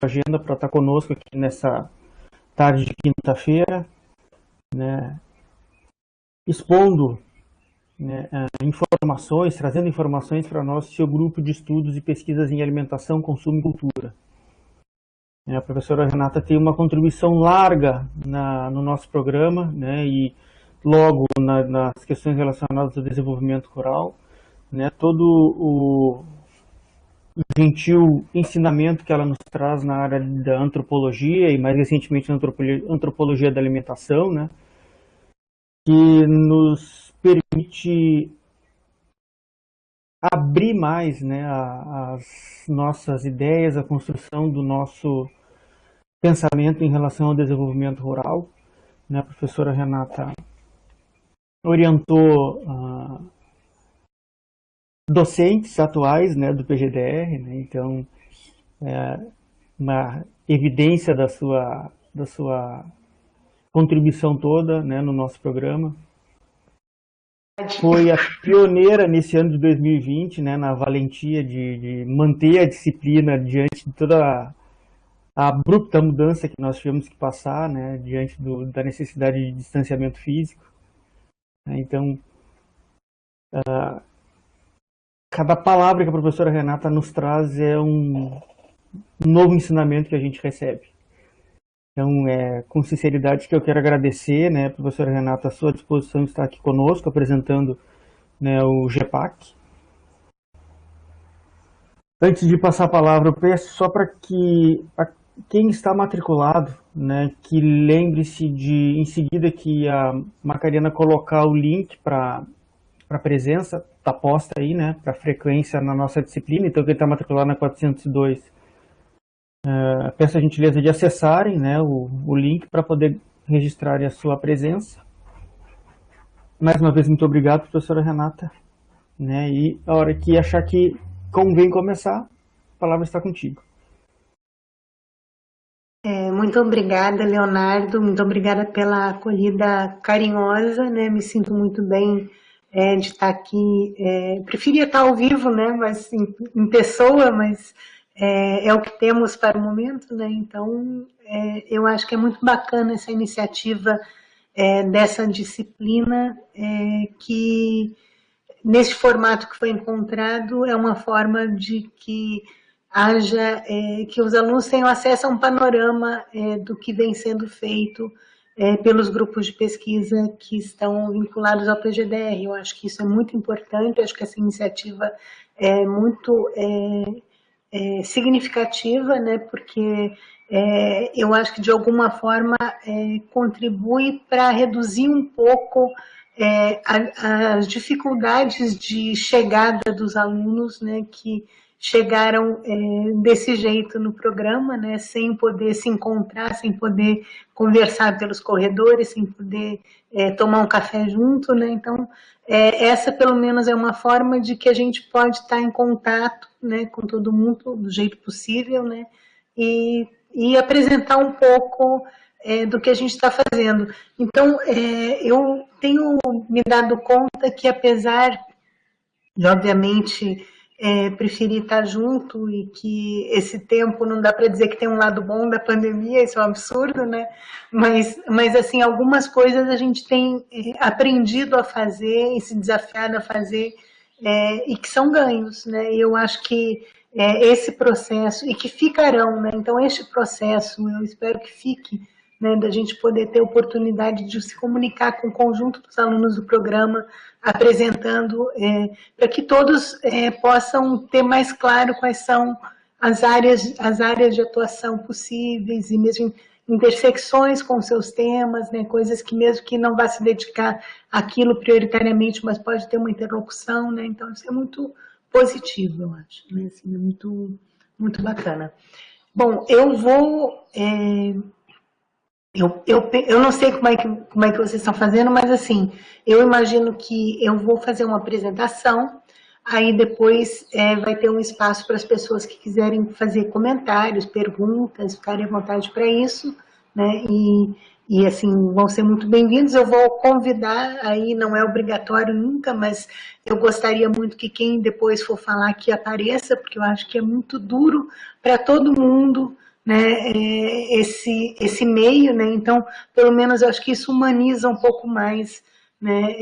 agenda para estar conosco aqui nessa tarde de quinta-feira, né, expondo, né, informações, trazendo informações para nós, seu grupo de estudos e pesquisas em alimentação, consumo e cultura. A professora Renata tem uma contribuição larga no nosso programa, né, e logo nas questões relacionadas ao desenvolvimento rural, né, todo o gentil ensinamento que ela nos traz na área da antropologia e mais recentemente na antropologia da alimentação, né, que nos permite abrir mais, né, as nossas ideias, a construção do nosso pensamento em relação ao desenvolvimento rural, né? A professora Renata orientou docentes atuais, né, do PGDR, né? Então, uma evidência da sua contribuição toda, né, no nosso programa. Foi a pioneira nesse ano de 2020, né, na valentia de manter a disciplina diante de toda a abrupta mudança que nós tivemos que passar, né, diante da necessidade de distanciamento físico. Então, cada palavra que a professora Renata nos traz é um novo ensinamento que a gente recebe. Então, com sinceridade que eu quero agradecer, né, professora Renata, a sua disposição de estar aqui conosco, apresentando, né, o GEPAC. Antes de passar a palavra, eu peço só para que quem está matriculado, né, que lembre-se de, em seguida que a Macariana colocar o link para a presença, está posta aí, né, para frequência na nossa disciplina, então quem está matriculado na 402, peço a gentileza de acessarem, né, o link para poder registrar a sua presença. Mais uma vez, muito obrigado, professora Renata. Né, e a hora que achar que convém começar, a palavra está contigo. Muito obrigada, Leonardo, muito obrigada pela acolhida carinhosa, né, me sinto muito bem de estar aqui, preferia estar ao vivo, né, mas em pessoa, mas é o que temos para o momento, né, então eu acho que é muito bacana essa iniciativa dessa disciplina que, nesse formato que foi encontrado, é uma forma de que haja, que os alunos tenham acesso a um panorama do que vem sendo feito pelos grupos de pesquisa que estão vinculados ao PGDR. Eu acho que isso é muito importante, acho que essa iniciativa é muito significativa, né, porque eu acho que de alguma forma contribui para reduzir um pouco as dificuldades de chegada dos alunos, né, que chegaram desse jeito no programa, né, sem poder se encontrar, sem poder conversar pelos corredores, sem poder tomar um café junto, né, então essa pelo menos é uma forma de que a gente pode estar em contato, né, com todo mundo do jeito possível, né, e apresentar um pouco do que a gente está fazendo. Então, eu tenho me dado conta que, apesar de, obviamente, preferir estar junto e que esse tempo não dá para dizer que tem um lado bom da pandemia, isso é um absurdo, né? Mas assim, algumas coisas a gente tem aprendido a fazer e se desafiado a fazer e que são ganhos, né? E eu acho que esse processo, e que ficarão, né? Então, este processo, eu espero que fique, né, da gente poder ter oportunidade de se comunicar com o conjunto dos alunos do programa, apresentando, para que todos possam ter mais claro quais são as áreas de atuação possíveis, e mesmo intersecções com seus temas, né, coisas que mesmo que não vá se dedicar àquilo prioritariamente, mas pode ter uma interlocução, né, então isso é muito positivo, eu acho, né, assim, é muito, muito bacana. Bom, eu vou... Eu não sei como é que vocês estão fazendo, mas assim, eu imagino que eu vou fazer uma apresentação, aí depois vai ter um espaço para as pessoas que quiserem fazer comentários, perguntas, ficarem à vontade para isso, né? E assim, vão ser muito bem-vindos. Eu vou convidar, aí não é obrigatório nunca, mas eu gostaria muito que quem depois for falar aqui apareça, porque eu acho que é muito duro para todo mundo, né, esse meio, né? Então, pelo menos eu acho que isso humaniza um pouco mais, né,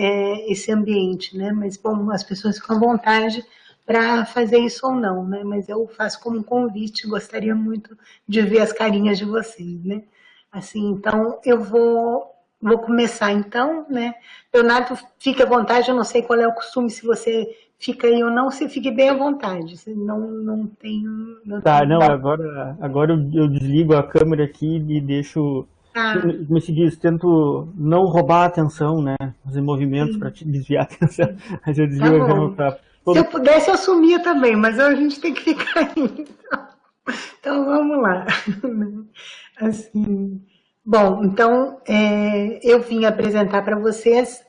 esse ambiente, né? Mas, bom, as pessoas ficam à vontade para fazer isso ou não, né? Mas eu faço como um convite, gostaria muito de ver as carinhas de vocês, né? Assim, então eu vou começar então, né? Leonardo, fique à vontade, eu não sei qual é o costume, se você fica aí ou não, você fique bem à vontade, não tenho... Não Tá, tenho... não, agora eu desligo a câmera aqui e deixo, Ah, como se diz, tento não roubar a atenção, né, fazer movimentos para sim, te desviar a atenção, mas eu tá desligo a câmera bom. para Se todo. eu pudesse, eu sumia também, mas a gente tem que ficar aí. Então vamos lá. Assim, bom, então eu vim apresentar para vocês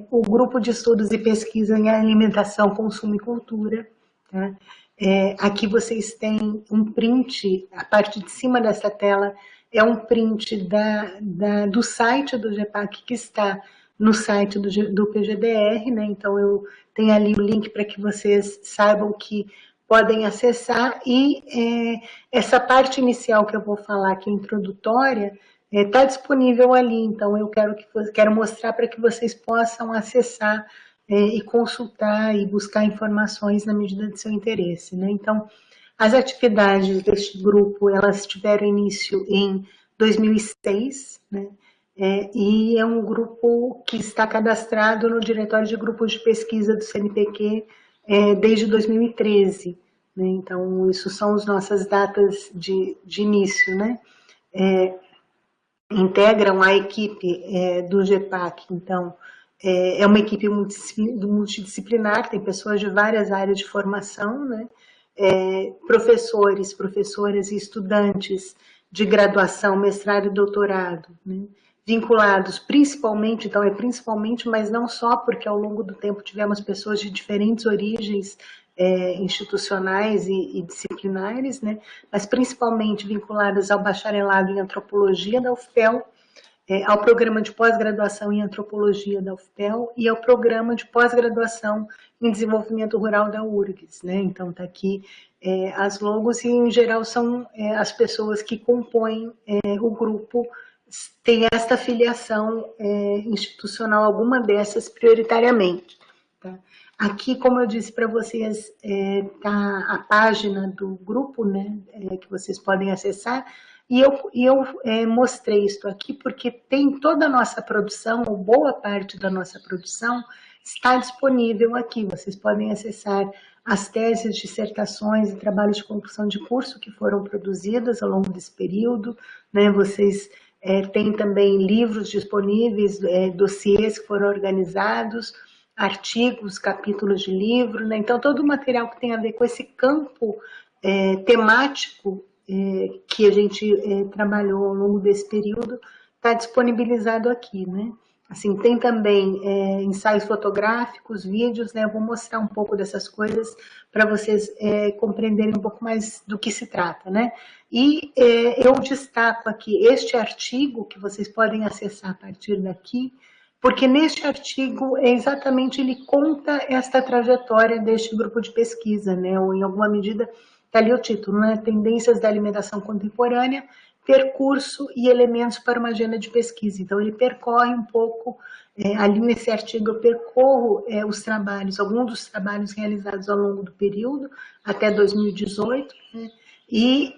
o grupo de estudos e pesquisa em alimentação, consumo e cultura. Tá? Aqui vocês têm um print, a parte de cima dessa tela é um print do site do GEPAC que está no site do PGDR, né? Então eu tenho ali o link para que vocês saibam que podem acessar e essa parte inicial que eu vou falar aqui, introdutória, está disponível ali, então eu quero mostrar para que vocês possam acessar e consultar e buscar informações na medida de seu interesse, né? Então, as atividades deste grupo, elas tiveram início em 2006, né? E é um grupo que está cadastrado no Diretório de Grupos de Pesquisa do CNPq desde 2013. Né? Então, isso são as nossas datas de início. Né? Integram a equipe do GEPAC, então, é uma equipe multidisciplinar, tem pessoas de várias áreas de formação, né? Professores, professoras e estudantes de graduação, mestrado e doutorado, né? Vinculados principalmente, então principalmente, mas não só, porque ao longo do tempo tivemos pessoas de diferentes origens institucionais e disciplinares, né? Mas principalmente vinculadas ao bacharelado em antropologia da UFPEL, ao programa de pós-graduação em antropologia da UFPEL e ao programa de pós-graduação em desenvolvimento rural da URGS, né? Então está aqui as logos e em geral são as pessoas que compõem o grupo, tem esta filiação institucional, alguma dessas prioritariamente. Tá? Aqui, como eu disse para vocês, está a página do grupo, né, que vocês podem acessar, e eu mostrei isso aqui porque tem toda a nossa produção, ou boa parte da nossa produção, está disponível aqui. Vocês podem acessar as teses, dissertações e trabalhos de conclusão de curso que foram produzidas ao longo desse período, né, vocês têm também livros disponíveis, dossiês que foram organizados, artigos, capítulos de livro, né? Então todo o material que tem a ver com esse campo temático que a gente trabalhou ao longo desse período está disponibilizado aqui, né? Assim, tem também ensaios fotográficos, vídeos, né? Eu vou mostrar um pouco dessas coisas para vocês compreenderem um pouco mais do que se trata, né? E eu destaco aqui este artigo que vocês podem acessar a partir daqui, porque neste artigo exatamente ele conta esta trajetória deste grupo de pesquisa, né? Ou em alguma medida está ali o título, né? Tendências da alimentação contemporânea, percurso e elementos para uma agenda de pesquisa. Então ele percorre um pouco, ali nesse artigo eu percorro os trabalhos, alguns dos trabalhos realizados ao longo do período, até 2018, né? E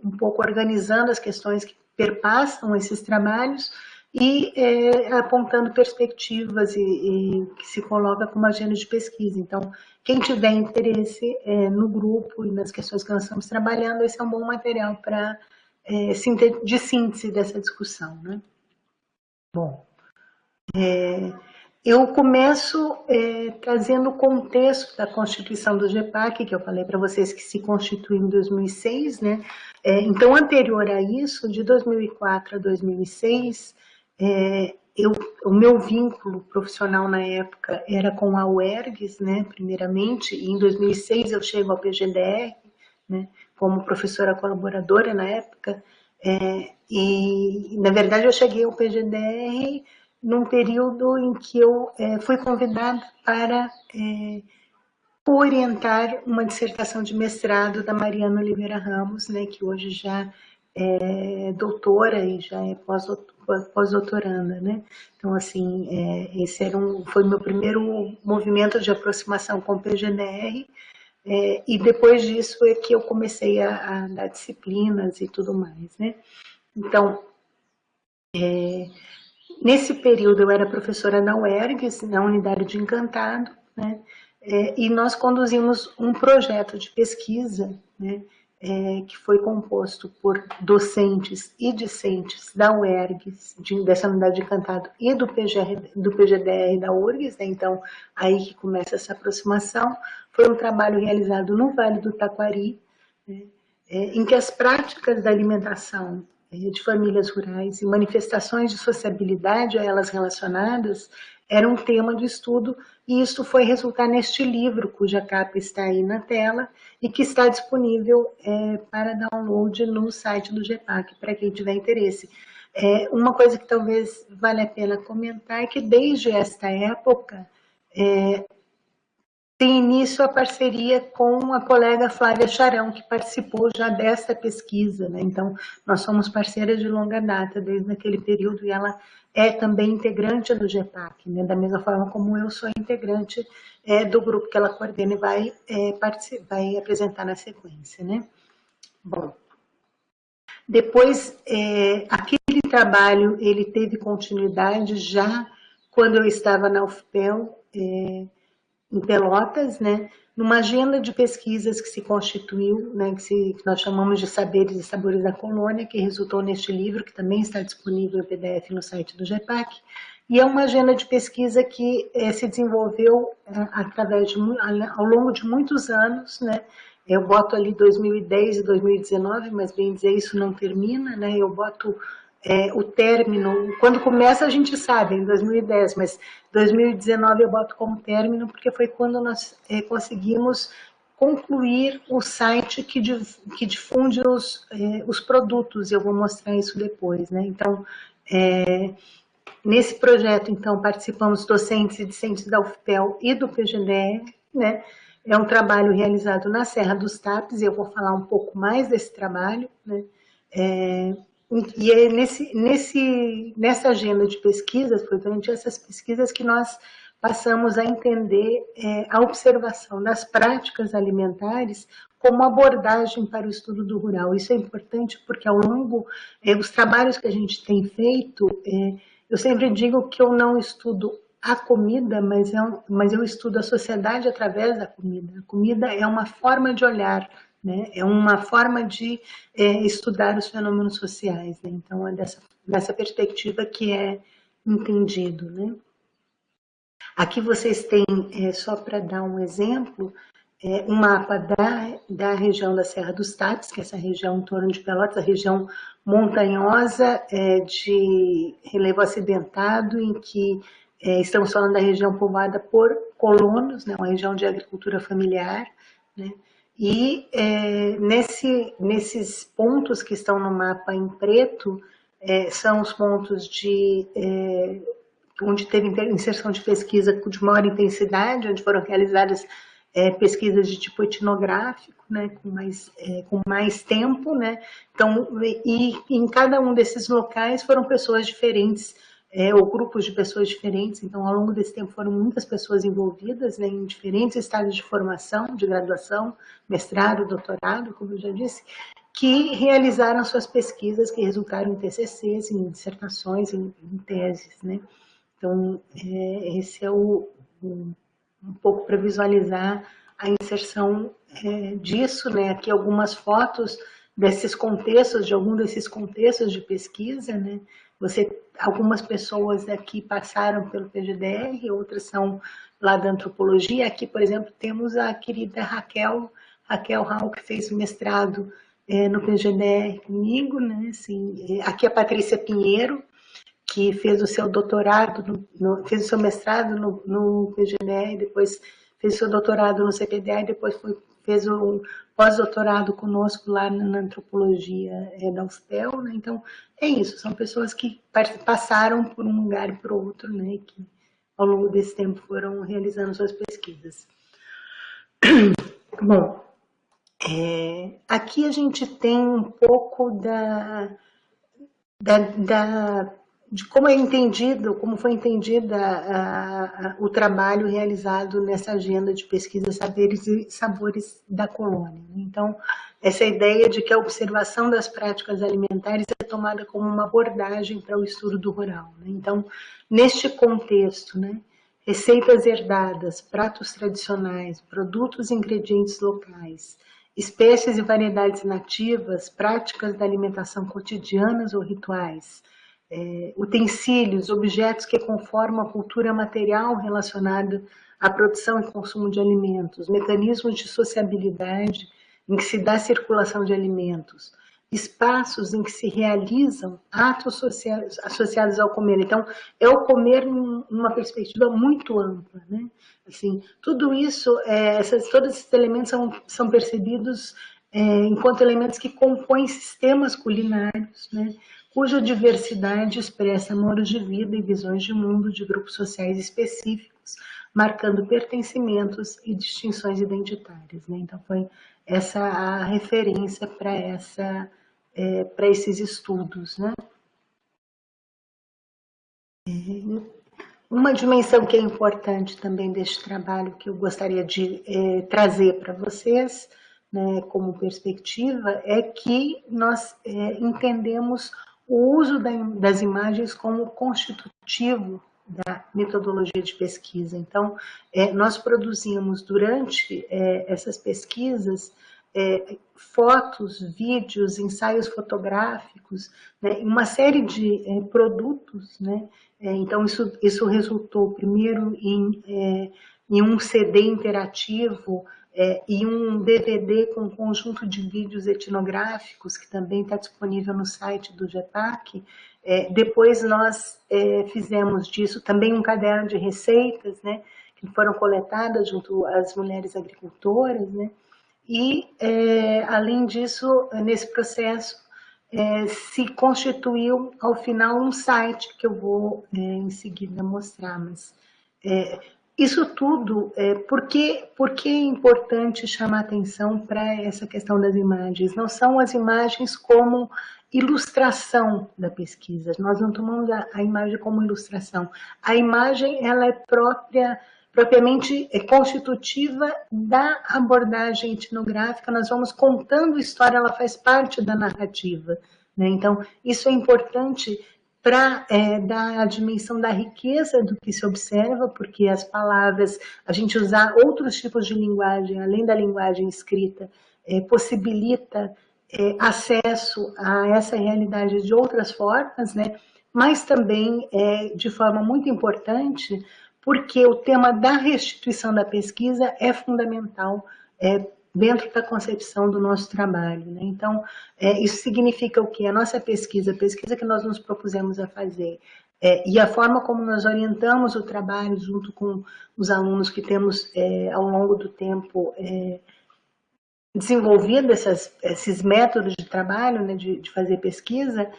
um pouco organizando as questões que perpassam esses trabalhos, e apontando perspectivas e que se coloca como agenda de pesquisa. Então, quem tiver interesse no grupo e nas questões que nós estamos trabalhando, esse é um bom material para de síntese dessa discussão, né? Bom, eu começo trazendo o contexto da constituição do GEPAC, que eu falei para vocês que se constituiu em 2006, né? Então, anterior a isso, de 2004 a 2006, o meu vínculo profissional na época era com a UERGS, né, primeiramente, e em 2006 eu chego ao PGDR, né, como professora colaboradora na época, e na verdade eu cheguei ao PGDR num período em que eu fui convidada para orientar uma dissertação de mestrado da Mariana Oliveira Ramos, né, que hoje já é doutora e já é pós-doutoranda, né? Então, assim, esse foi meu primeiro movimento de aproximação com o PGDR, e depois disso é que eu comecei a dar disciplinas e tudo mais, né? Então, nesse período eu era professora na UERGS, na unidade de Encantado, né? E nós conduzimos um projeto de pesquisa, né? Que foi composto por docentes e discentes da UERGS, dessa unidade de Encantado, e do PGDR da URGS, né? Então, aí que começa essa aproximação. Foi um trabalho realizado no Vale do Taquari, né? Em que as práticas da alimentação de famílias rurais e manifestações de sociabilidade a elas relacionadas era um tema de estudo, e isso foi resultar neste livro, cuja capa está aí na tela, e que está disponível para download no site do GEPAC, para quem tiver interesse. Uma coisa que talvez valha a pena comentar é que desde esta época tem início a parceria com a colega Flávia Charão, que participou já desta pesquisa, né? Então, nós somos parceiras de longa data desde aquele período, e ela é também integrante do GEPAC, né? Da mesma forma como eu sou integrante do grupo que ela coordena e vai apresentar na sequência, né? Bom, depois, aquele trabalho, ele teve continuidade já quando eu estava na UFPEL, em Pelotas, né, numa agenda de pesquisas que se constituiu, né, que nós chamamos de Saberes e Sabores da Colônia, que resultou neste livro, que também está disponível em PDF no site do GEPAC, e é uma agenda de pesquisa que se desenvolveu ao longo de muitos anos, né. Eu boto ali 2010 e 2019, mas bem dizer, isso não termina, né, eu boto o término, quando começa a gente sabe, em 2010, mas 2019 eu boto como término, porque foi quando nós conseguimos concluir o site que difunde os produtos, e eu vou mostrar isso depois, né? Então, nesse projeto, então, participamos docentes e discentes da UFPEL e do PGDR, né? É um trabalho realizado na Serra dos Tapes, e eu vou falar um pouco mais desse trabalho, né? E é nessa agenda de pesquisas, foi durante essas pesquisas que nós passamos a entender a observação das práticas alimentares como abordagem para o estudo do rural. Isso é importante porque ao longo dos trabalhos que a gente tem feito, eu sempre digo que eu não estudo a comida, mas eu estudo a sociedade através da comida. A comida é uma forma de olhar, né? É uma forma de estudar os fenômenos sociais, né? Então, é dessa perspectiva que é entendido, né? Aqui vocês têm, só para dar um exemplo, um mapa da região da Serra dos Tapes, que é essa região em torno de Pelotas, a região montanhosa de relevo acidentado, em que estamos falando da região povoada por colonos, né? Uma região de agricultura familiar, né? E nesses pontos que estão no mapa em preto, são os pontos onde teve inserção de pesquisa de maior intensidade, onde foram realizadas pesquisas de tipo etnográfico, né, com mais tempo, né? Então, e em cada um desses locais foram pessoas diferentes, ou grupos de pessoas diferentes. Então, ao longo desse tempo foram muitas pessoas envolvidas, né, em diferentes estágios de formação, de graduação, mestrado, doutorado, como eu já disse, que realizaram suas pesquisas, que resultaram em TCCs, em dissertações, em teses, né? Então, esse é um pouco para visualizar a inserção disso, né? Aqui algumas fotos desses contextos, de algum desses contextos de pesquisa, né? Algumas pessoas aqui passaram pelo PGDR, outras são lá da antropologia. Aqui, por exemplo, temos a querida Raquel Hall, que fez o mestrado no PGDR comigo, né? Assim, aqui a Patrícia Pinheiro, que fez o seu doutorado, fez o seu mestrado no PGDR, depois fez o seu doutorado no CPDR, depois fez um pós-doutorado conosco lá na antropologia da UFPEL, né? Então, é isso, são pessoas que passaram por um lugar e por outro, né? Que ao longo desse tempo foram realizando suas pesquisas. Bom, aqui a gente tem um pouco de como é entendido, como foi entendida o trabalho realizado nessa agenda de pesquisa Saberes e Sabores da Colônia. Então, essa ideia de que a observação das práticas alimentares é tomada como uma abordagem para o estudo do rural. Então, neste contexto, receitas herdadas, pratos tradicionais, produtos e ingredientes locais, espécies e variedades nativas, práticas da alimentação cotidianas ou rituais, utensílios, objetos que conformam a cultura material relacionada à produção e consumo de alimentos, mecanismos de sociabilidade em que se dá circulação de alimentos, espaços em que se realizam atos sociais associados ao comer. Então, é o comer numa perspectiva muito ampla, Assim, tudo isso, todos esses elementos são percebidos enquanto elementos que compõem sistemas culinários, cuja diversidade expressa modos de vida e visões de mundo de grupos sociais específicos, marcando pertencimentos e distinções identitárias. Então, foi essa a referência para esses estudos. Uma dimensão que é importante também deste trabalho, que eu gostaria de trazer para vocês, como perspectiva, é que nós entendemos o uso das imagens como constitutivo da metodologia de pesquisa. Então, nós produzimos durante essas pesquisas fotos, vídeos, ensaios fotográficos, uma série de produtos, então isso resultou primeiro em um CD interativo e um DVD com um conjunto de vídeos etnográficos, que também está disponível no site do GEPAC. Depois nós fizemos disso também um caderno de receitas, que foram coletadas junto às mulheres agricultoras, e, além disso, nesse processo, se constituiu, ao final, um site que eu vou, em seguida, mostrar. Mas isso tudo, por que é importante chamar atenção para essa questão das imagens? Não são as imagens como ilustração da pesquisa. Nós não tomamos a imagem como ilustração. A imagem, ela é propriamente constitutiva da abordagem etnográfica. Nós vamos contando história, ela faz parte da narrativa. Então, isso é importante para dar a dimensão da riqueza do que se observa, porque as palavras, a gente usar outros tipos de linguagem, além da linguagem escrita, possibilita acesso a essa realidade de outras formas, mas também, de forma muito importante, porque o tema da restituição da pesquisa é fundamental dentro da concepção do nosso trabalho. Então, isso significa o quê? A nossa pesquisa, a pesquisa que nós nos propusemos a fazer, e a forma como nós orientamos o trabalho junto com os alunos que temos, ao longo do tempo, desenvolvido esses métodos de trabalho, de fazer pesquisa,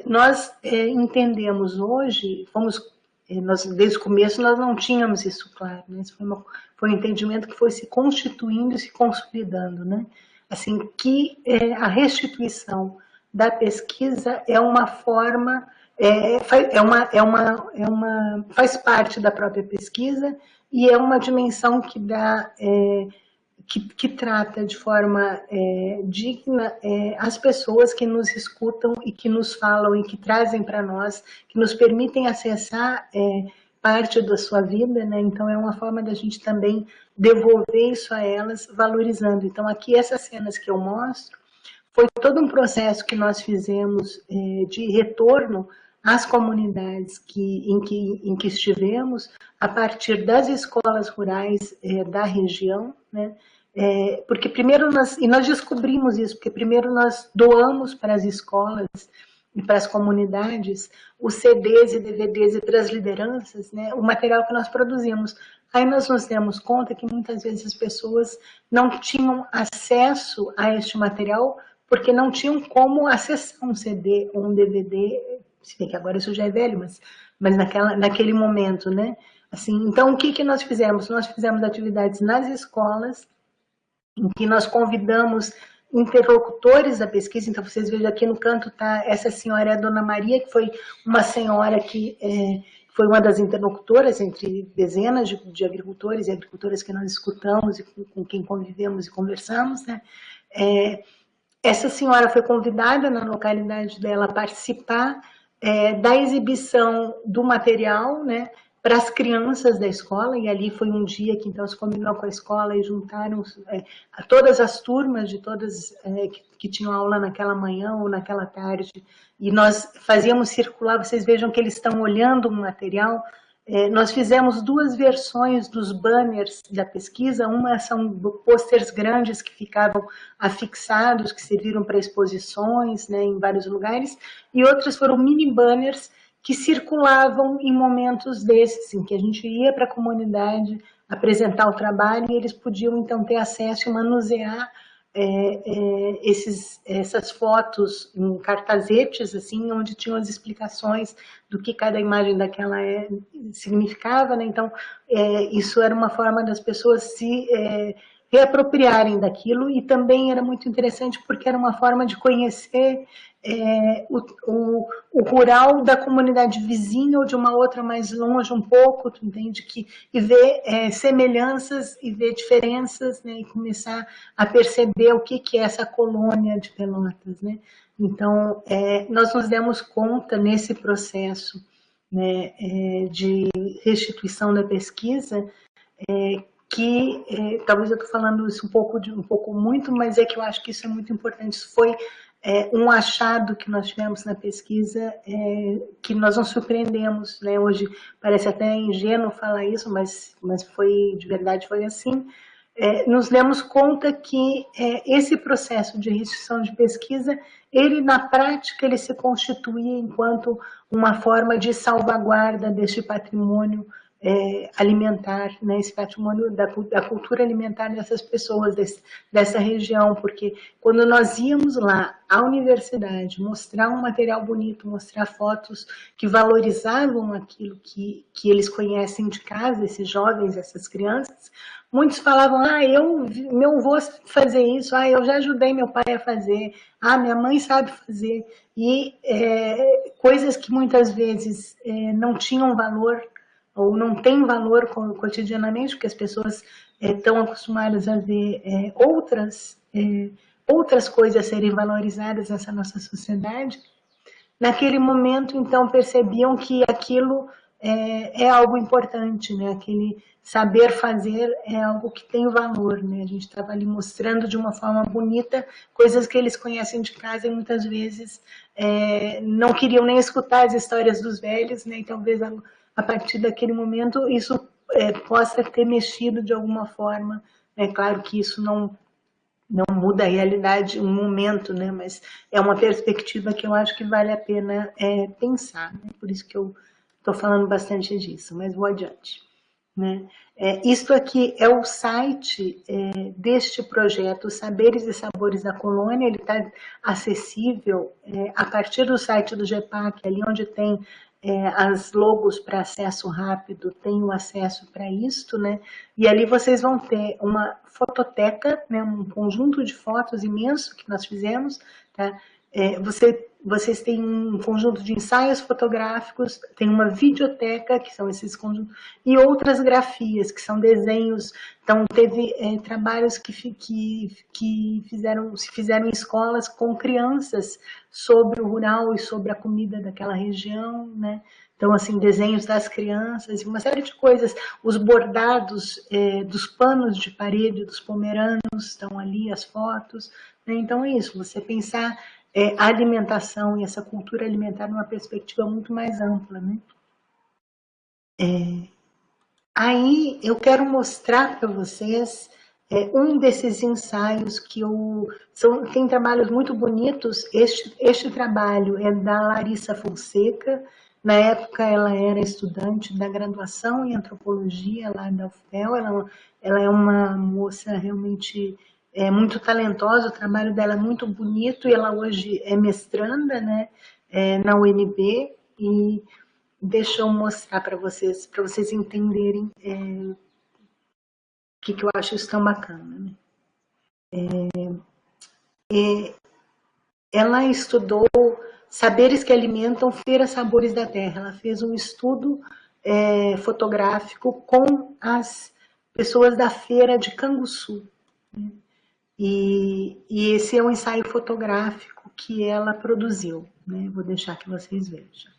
nós entendemos hoje, desde o começo nós não tínhamos isso claro, Isso foi um entendimento que foi se constituindo e se consolidando, Assim, que a restituição da pesquisa é uma forma, faz parte da própria pesquisa e é uma dimensão que dá, que trata de forma digna as pessoas que nos escutam e que nos falam e que trazem para nós, que nos permitem acessar parte da sua vida, Então é uma forma da gente também devolver isso a elas, valorizando. Então aqui essas cenas que eu mostro, foi todo um processo que nós fizemos de retorno às comunidades em que estivemos, a partir das escolas rurais da região, porque primeiro nós descobrimos isso, porque primeiro nós doamos para as escolas e para as comunidades os CDs e DVDs e para as lideranças, o material que nós produzimos. Aí nós nos demos conta que muitas vezes as pessoas não tinham acesso a este material porque não tinham como acessar um CD ou um DVD, se bem que agora isso já é velho, mas naquele momento, Assim, então, o que, que nós fizemos? Nós fizemos atividades nas escolas, em que nós convidamos interlocutores da pesquisa. Então, vocês vejam aqui no canto, tá? Essa senhora é a Dona Maria, que foi uma senhora que foi uma das interlocutoras entre dezenas de agricultores e agricultoras que nós escutamos e com quem convivemos e conversamos, né? Essa senhora foi convidada na localidade dela a participar da exibição do material, né, para as crianças da escola, e ali foi um dia que então se combinou com a escola e juntaram todas as turmas de todas que tinham aula naquela manhã ou naquela tarde, e nós fazíamos circular. Vocês vejam que eles estão olhando o material. Nós fizemos duas versões dos banners da pesquisa. Uma são pôsteres grandes que ficavam afixados, que serviram para exposições, né, em vários lugares, e outras foram mini banners que circulavam em momentos desses, em que a gente ia para a comunidade apresentar o trabalho e eles podiam então ter acesso e manusear essas fotos em cartazetes, assim, onde tinham as explicações do que cada imagem daquela significava, né? Então, isso era uma forma das pessoas se reapropriarem daquilo, e também era muito interessante porque era uma forma de conhecer o rural da comunidade vizinha ou de uma outra mais longe um pouco, tu entende? E ver semelhanças e ver diferenças, né? E começar a perceber o que é essa colônia de Pelotas, né? Então, nós nos demos conta nesse processo, né, de restituição da pesquisa, que talvez eu estou falando isso um pouco muito, mas é que eu acho que isso é muito importante. Isso foi um achado que nós tivemos na pesquisa, que nós nos surpreendemos, né? Hoje parece até ingênuo falar isso, mas foi, de verdade foi assim. Nos demos conta que esse processo de restituição de pesquisa, ele na prática, ele se constituía enquanto uma forma de salvaguarda deste patrimônio alimentar, né, esse patrimônio da cultura alimentar dessas pessoas, dessa região, porque quando nós íamos lá à universidade mostrar um material bonito, mostrar fotos que valorizavam aquilo que eles conhecem de casa, esses jovens, essas crianças, muitos falavam: meu avô fazer isso, eu já ajudei meu pai a fazer, minha mãe sabe fazer, e coisas que muitas vezes não tinham valor, ou não tem valor cotidianamente, porque as pessoas estão acostumadas a ver outras coisas serem valorizadas nessa nossa sociedade. Naquele momento, então, percebiam que aquilo é algo importante, né? Aquele saber fazer é algo que tem valor, né? A gente estava ali mostrando de uma forma bonita coisas que eles conhecem de casa e muitas vezes não queriam nem escutar as histórias dos velhos, né? E talvez a partir daquele momento isso possa ter mexido de alguma forma. É claro que isso não muda a realidade um momento, né? Mas é uma perspectiva que eu acho que vale a pena pensar, né? Por isso que eu estou falando bastante disso, mas vou adiante, né? Isto aqui é o site deste projeto, Saberes e Sabores da Colônia. Ele está acessível a partir do site do GEPAC, ali onde tem as logos para acesso rápido, tem o acesso para isto, né? E ali vocês vão ter uma fototeca, né? Um conjunto de fotos imenso que nós fizemos, tá? Vocês têm um conjunto de ensaios fotográficos, tem uma videoteca, que são esses conjuntos, e outras grafias, que são desenhos. Então, teve trabalhos que se fizeram em escolas com crianças sobre o rural e sobre a comida daquela região, né? Então, assim, desenhos das crianças e uma série de coisas. Os bordados dos panos de parede dos pomeranos estão ali, as fotos, né? Então, é isso, você pensar a alimentação e essa cultura alimentar numa perspectiva muito mais ampla, né? Aí eu quero mostrar para vocês um desses ensaios que tem trabalhos muito bonitos. Este trabalho é da Larissa Fonseca. Na época ela era estudante da graduação em antropologia lá da UFPEL. Ela é uma moça realmente muito talentosa, o trabalho dela é muito bonito, e ela hoje é mestranda, né, na UNB, deixa eu mostrar para vocês entenderem o que eu acho isso tão bacana, né? Ela estudou saberes que alimentam feiras sabores da terra. Ela fez um estudo fotográfico com as pessoas da feira de Canguçu. Né? E esse é um ensaio fotográfico que ela produziu. Né? Vou deixar que vocês vejam.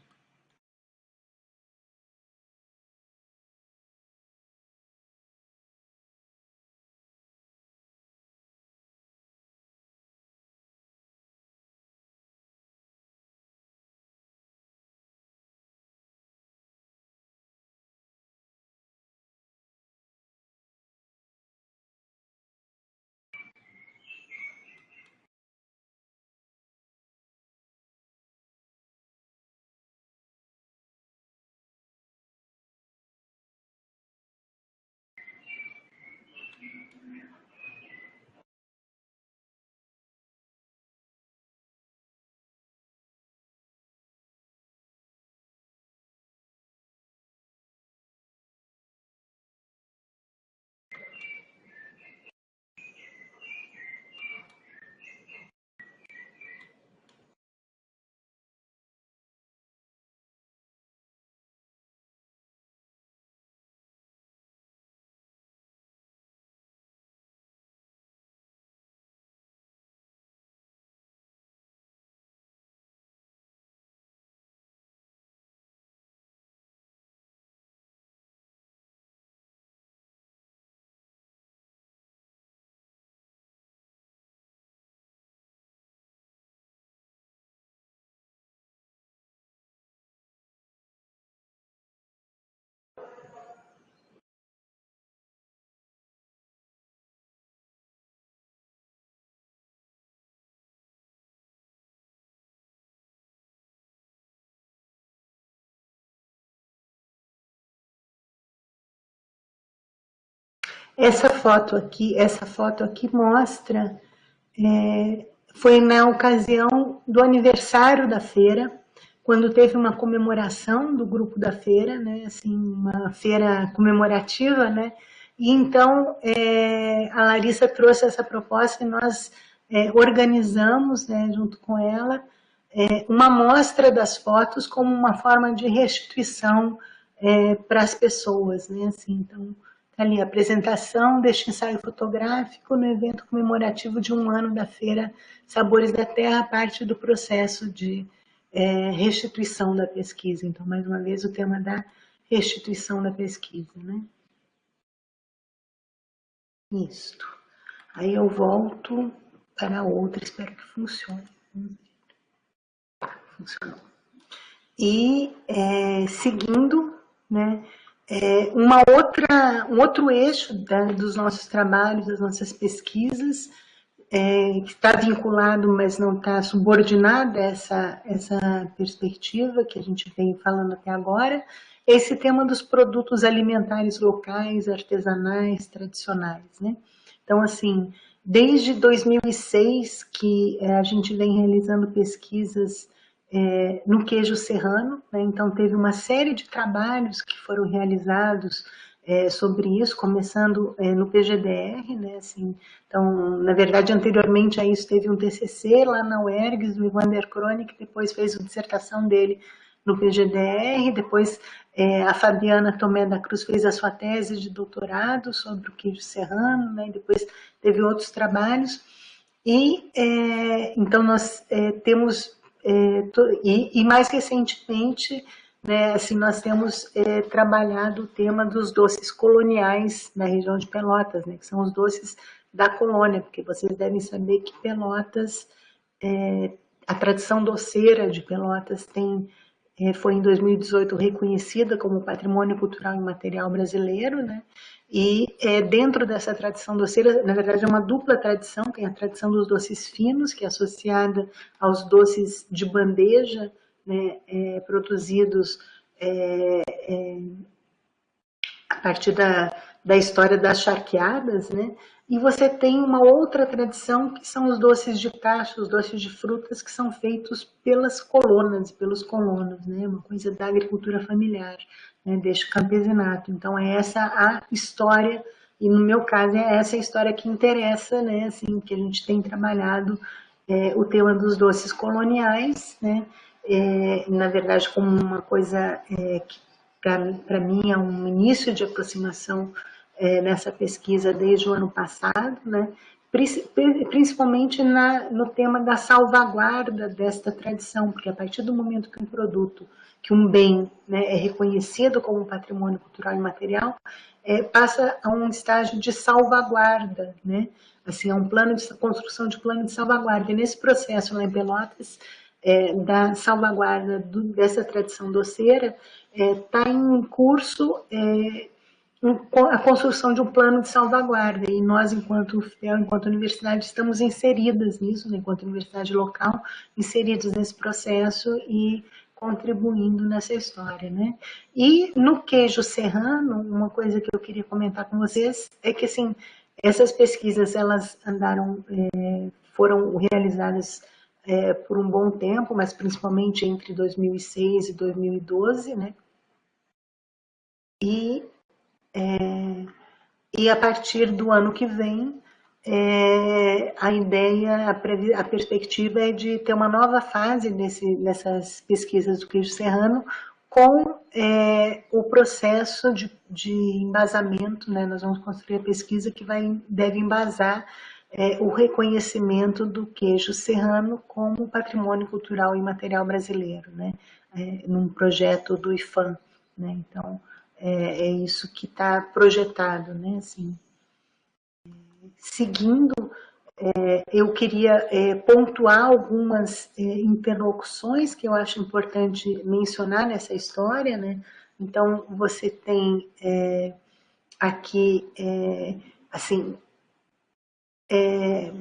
Essa foto aqui mostra, foi na ocasião do aniversário da feira, quando teve uma comemoração do grupo da feira, né, assim, uma feira comemorativa, né, e então a Larissa trouxe essa proposta e nós organizamos, né, junto com ela, uma mostra das fotos como uma forma de restituição para as pessoas, né, assim, então ali a apresentação deste ensaio fotográfico no evento comemorativo de 1 ano da Feira Sabores da Terra, parte do processo de restituição da pesquisa. Então, mais uma vez, o tema da restituição da pesquisa, né? Isto. Aí eu volto para outra, espero que funcione. Funcionou. E seguindo, né? Um outro eixo dos nossos trabalhos, das nossas pesquisas, que está vinculado, mas não está subordinado a essa perspectiva que a gente vem falando até agora, é esse tema dos produtos alimentares locais, artesanais, tradicionais, né? Então, assim, desde 2006 que a gente vem realizando pesquisas no queijo serrano, né? Então teve uma série de trabalhos que foram realizados sobre isso, começando no PGDR, né? Assim, então, na verdade, anteriormente a isso teve um TCC lá na UERGS, do Evander Crone, que depois fez a dissertação dele no PGDR, depois a Fabiana Tomé da Cruz fez a sua tese de doutorado sobre o queijo serrano, né? E depois teve outros trabalhos, e então nós temos e mais recentemente, né, assim, nós temos trabalhado o tema dos doces coloniais na região de Pelotas, né, que são os doces da colônia, porque vocês devem saber que Pelotas, a tradição doceira de Pelotas foi em 2018 reconhecida como Patrimônio Cultural Imaterial Brasileiro, né? E dentro dessa tradição doceira, na verdade é uma dupla tradição, tem a tradição dos doces finos, que é associada aos doces de bandeja, né, produzidos a partir da história das charqueadas, né? E você tem uma outra tradição que são os doces de cacho, os doces de frutas que são feitos pelas colonas e pelos colonos, né? Uma coisa da agricultura familiar, né? Deste campesinato. Então é essa a história, e no meu caso é essa a história que interessa, né? Assim, que a gente tem trabalhado o tema dos doces coloniais, né? Na verdade como uma coisa que para mim é um início de aproximação nessa pesquisa desde o ano passado, né? Principalmente no tema da salvaguarda desta tradição, porque a partir do momento que um produto, que um bem, né, é reconhecido como patrimônio cultural imaterial, passa a um estágio de salvaguarda, né? Assim, é um plano de construção de plano de salvaguarda. E nesse processo lá em Pelotas, da salvaguarda dessa tradição doceira, está em curso a construção de um plano de salvaguarda, e nós, enquanto FEL, enquanto universidade, estamos inseridas nisso, né, enquanto universidade local, inseridos nesse processo e contribuindo nessa história, né? E no queijo serrano, uma coisa que eu queria comentar com vocês é que, assim, essas pesquisas, elas foram realizadas por um bom tempo, mas principalmente entre 2006 e 2012, né? E a partir do ano que vem, a ideia, a perspectiva é de ter uma nova fase nessas pesquisas do queijo serrano com o processo de embasamento, né? Nós vamos construir a pesquisa que deve embasar o reconhecimento do queijo serrano como patrimônio cultural e imaterial brasileiro, né? Num projeto do IFAM, né? Então, é isso que está projetado, né? Assim, seguindo, eu queria pontuar algumas interlocuções que eu acho importante mencionar nessa história, né? Então, você tem aqui, assim,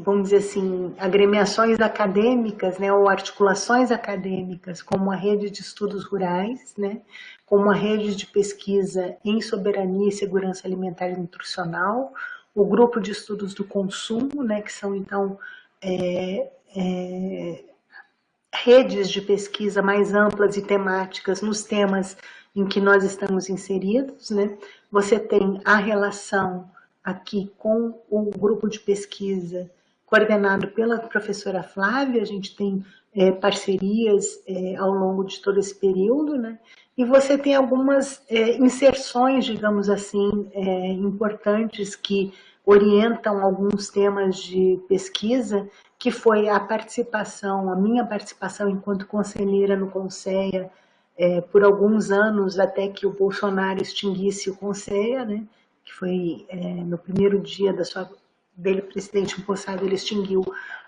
vamos dizer assim, agremiações acadêmicas, né, ou articulações acadêmicas, como a Rede de Estudos Rurais, né, como a Rede de Pesquisa em Soberania e Segurança Alimentar e Nutricional, o Grupo de Estudos do Consumo, né, que são, então, redes de pesquisa mais amplas e temáticas nos temas em que nós estamos inseridos, né? Você tem a relação aqui com o grupo de pesquisa coordenado pela professora Flávia, a gente tem parcerias ao longo de todo esse período, né? E você tem algumas inserções, digamos assim, importantes que orientam alguns temas de pesquisa, que foi a minha participação enquanto conselheira no Conceia, por alguns anos, até que o Bolsonaro extinguisse o Conceia, né? Que foi no primeiro dia dele presidente empossado, ele extinguiu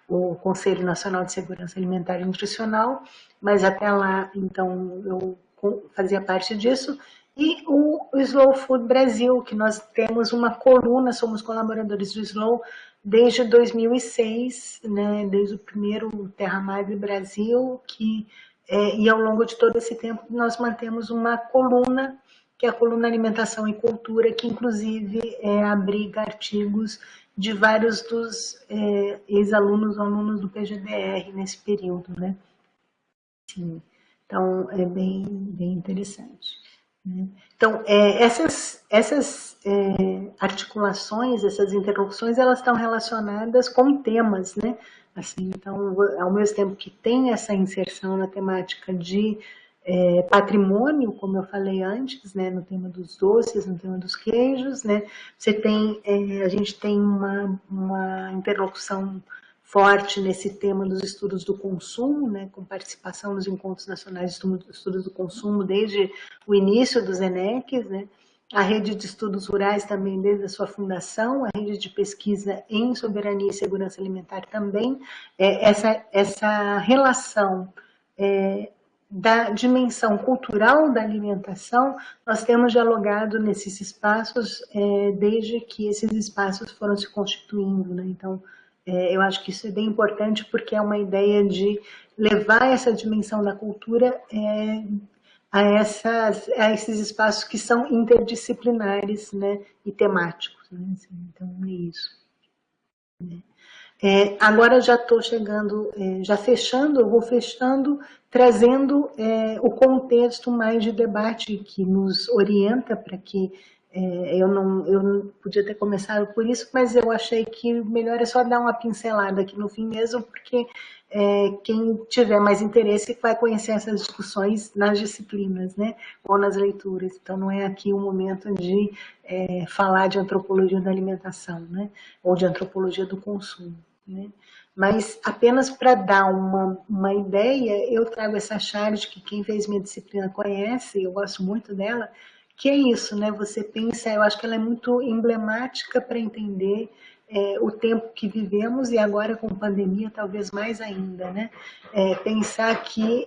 o Conselho Nacional de Segurança Alimentar e Nutricional, mas até lá, então, eu fazia parte disso. E o Slow Food Brasil, que nós temos uma coluna, somos colaboradores do Slow desde 2006, né, desde o primeiro Terra Madre Brasil, e ao longo de todo esse tempo nós mantemos uma coluna, que é a coluna Alimentação e Cultura, que inclusive abriga artigos de vários dos ex-alunos ou alunos do PGDR nesse período, né? Sim. Então, é bem interessante, né? Então, essas articulações, essas interlocuções, elas estão relacionadas com temas, né? Assim, então, ao mesmo tempo que tem essa inserção na temática de patrimônio, como eu falei antes, né, no tema dos doces, no tema dos queijos, né, a gente tem uma interlocução forte nesse tema dos estudos do consumo, né, com participação nos encontros nacionais de estudos do consumo desde o início dos ENECs, né, a Rede de Estudos Rurais também desde a sua fundação, a Rede de Pesquisa em Soberania e Segurança Alimentar também, essa relação da dimensão cultural da alimentação, nós temos dialogado nesses espaços desde que esses espaços foram se constituindo, né? Então, eu acho que isso é bem importante porque é uma ideia de levar essa dimensão da cultura a esses espaços que são interdisciplinares, né, e temáticos, né? Assim, então é isso. Agora eu já estou chegando, já fechando, eu vou fechando, trazendo o contexto mais de debate que nos orienta para que eu não podia ter começado por isso, mas eu achei que o melhor é só dar uma pincelada aqui no fim mesmo, porque quem tiver mais interesse vai conhecer essas discussões nas disciplinas, né, ou nas leituras. Então não é aqui o momento de falar de antropologia da alimentação, né, ou de antropologia do consumo, né? Mas apenas para dar uma ideia, eu trago essa charge que quem fez minha disciplina conhece, eu gosto muito dela, que é isso, né? Você pensa, eu acho que ela é muito emblemática para entender o tempo que vivemos e agora com pandemia talvez mais ainda, né? Pensar que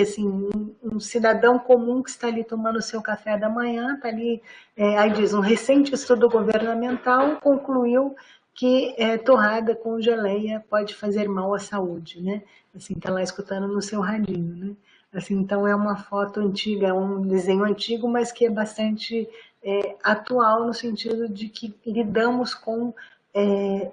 assim um cidadão comum que está ali tomando o seu café da manhã, está ali, aí diz, um recente estudo governamental concluiu que torrada com geleia pode fazer mal à saúde, né? Assim, tá lá escutando no seu radinho, né? Assim, então é uma foto antiga, é um desenho antigo, mas que é bastante atual no sentido de que lidamos com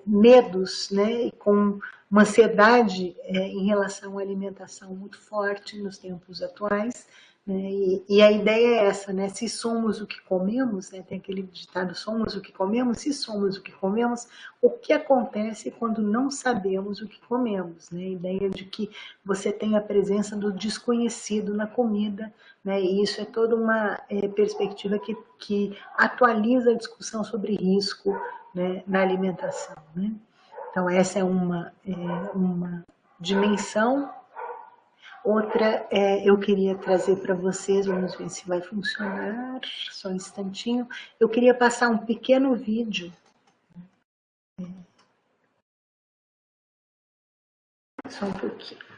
medos, né? E com uma ansiedade em relação à alimentação muito forte nos tempos atuais, né? E a ideia é essa, né? Se somos o que comemos, né? Tem aquele ditado, somos o que comemos, se somos o que comemos, o que acontece quando não sabemos o que comemos, né? A ideia de que você tem a presença do desconhecido na comida, né? E isso é toda uma perspectiva que atualiza a discussão sobre risco, né? Na alimentação, né? Então essa é uma dimensão. Outra eu queria trazer para vocês, vamos ver se vai funcionar, só um instantinho. Eu queria passar um pequeno vídeo. Só um pouquinho.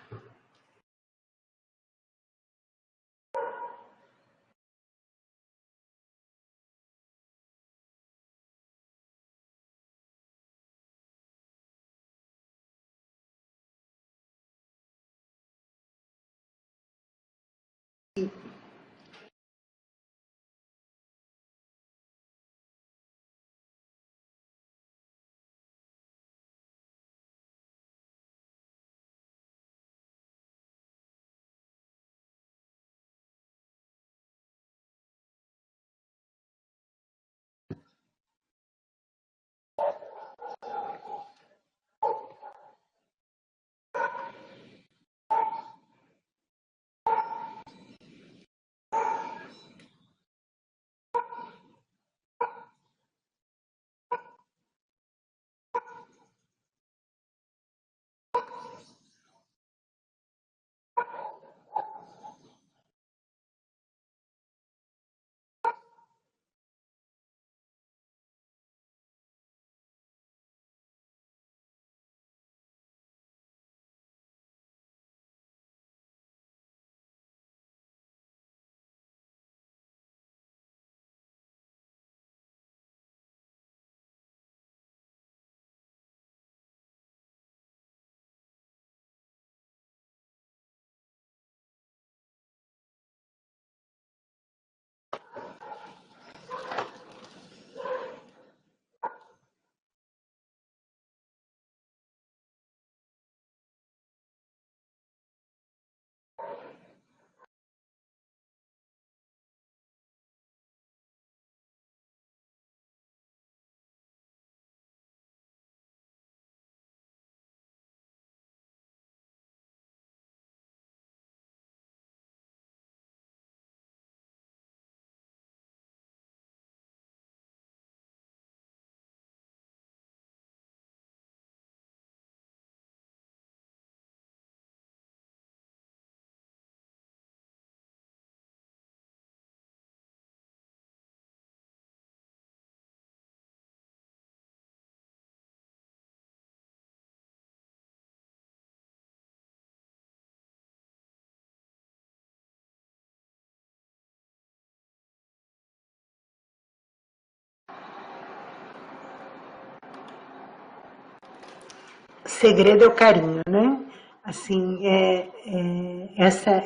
Segredo é o carinho, né? assim,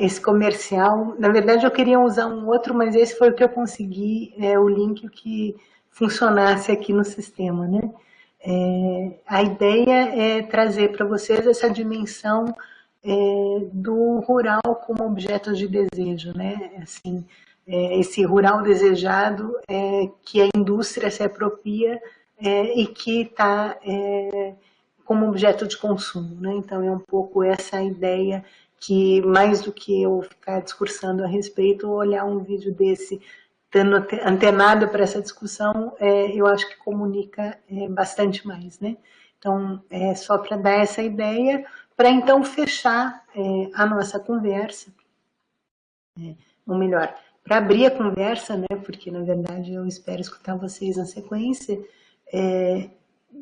esse comercial, na verdade eu queria usar um outro, mas esse foi o que eu consegui, o link que funcionasse aqui no sistema, né? A ideia é trazer para vocês essa dimensão do rural como objeto de desejo, né? Assim, esse rural desejado que a indústria se apropria e que está como objeto de consumo, né? Então é um pouco essa ideia que, mais do que eu ficar discursando a respeito, olhar um vídeo desse estando antenado para essa discussão, eu acho que comunica bastante mais, né? Então, é só para dar essa ideia, para então fechar a nossa conversa, ou melhor, para abrir a conversa, né? Porque na verdade eu espero escutar vocês na sequência,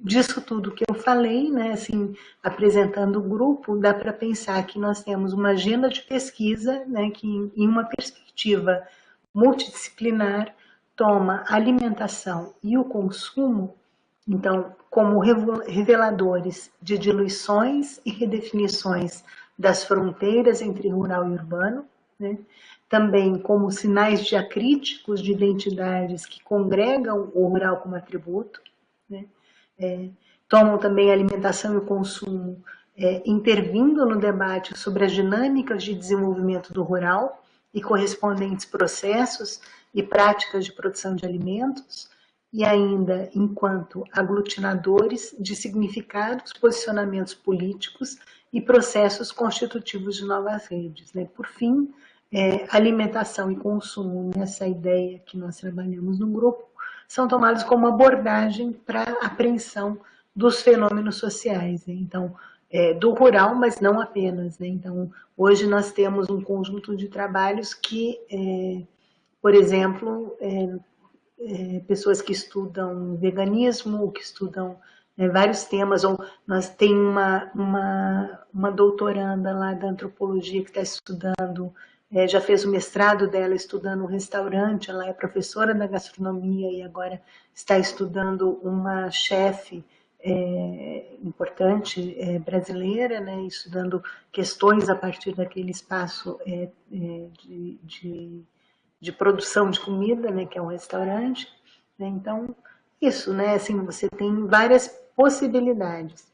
disso tudo que eu falei, né, assim, apresentando o grupo, dá para pensar que nós temos uma agenda de pesquisa, né, que em uma perspectiva multidisciplinar toma a alimentação e o consumo, então, como reveladores de diluições e redefinições das fronteiras entre rural e urbano, né, também como sinais diacríticos de identidades que congregam o rural como atributo, né, tomam também a alimentação e o consumo, intervindo no debate sobre as dinâmicas de desenvolvimento do rural e correspondentes processos e práticas de produção de alimentos, e ainda enquanto aglutinadores de significados, posicionamentos políticos e processos constitutivos de novas redes, né? Por fim, alimentação e consumo, nessa ideia que nós trabalhamos no grupo, são tomados como abordagem para a apreensão dos fenômenos sociais, né? Então, do rural, mas não apenas, né? Então, hoje nós temos um conjunto de trabalhos que, por exemplo, pessoas que estudam veganismo, que estudam vários temas, ou nós tem uma doutoranda lá da antropologia que está estudando, já fez o mestrado dela estudando um restaurante, ela é professora da gastronomia e agora está estudando uma chefe importante brasileira, né, estudando questões a partir daquele espaço de produção de comida, né, que é um restaurante, né? Então, isso, né, assim, você tem várias possibilidades.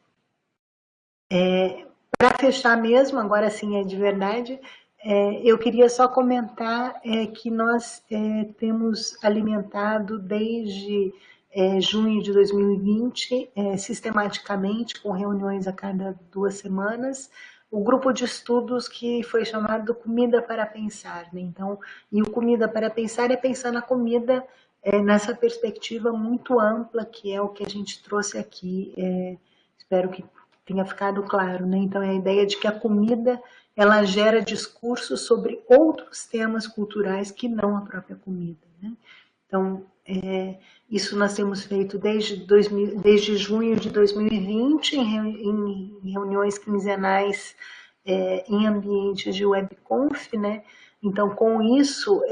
Para fechar mesmo, agora sim é de verdade, eu queria só comentar que nós temos alimentado desde junho de 2020, sistematicamente, com reuniões a cada 2 semanas, o grupo de estudos que foi chamado Comida para Pensar, né? Então, e o Comida para Pensar é pensar na comida nessa perspectiva muito ampla, que é o que a gente trouxe aqui. Espero que tenha ficado claro, né? Então, é a ideia de que a comida, ela gera discursos sobre outros temas culturais que não a própria comida, né? Então, isso nós temos feito desde junho de 2020, em reuniões quinzenais em ambientes de webconf, né? Então, com isso,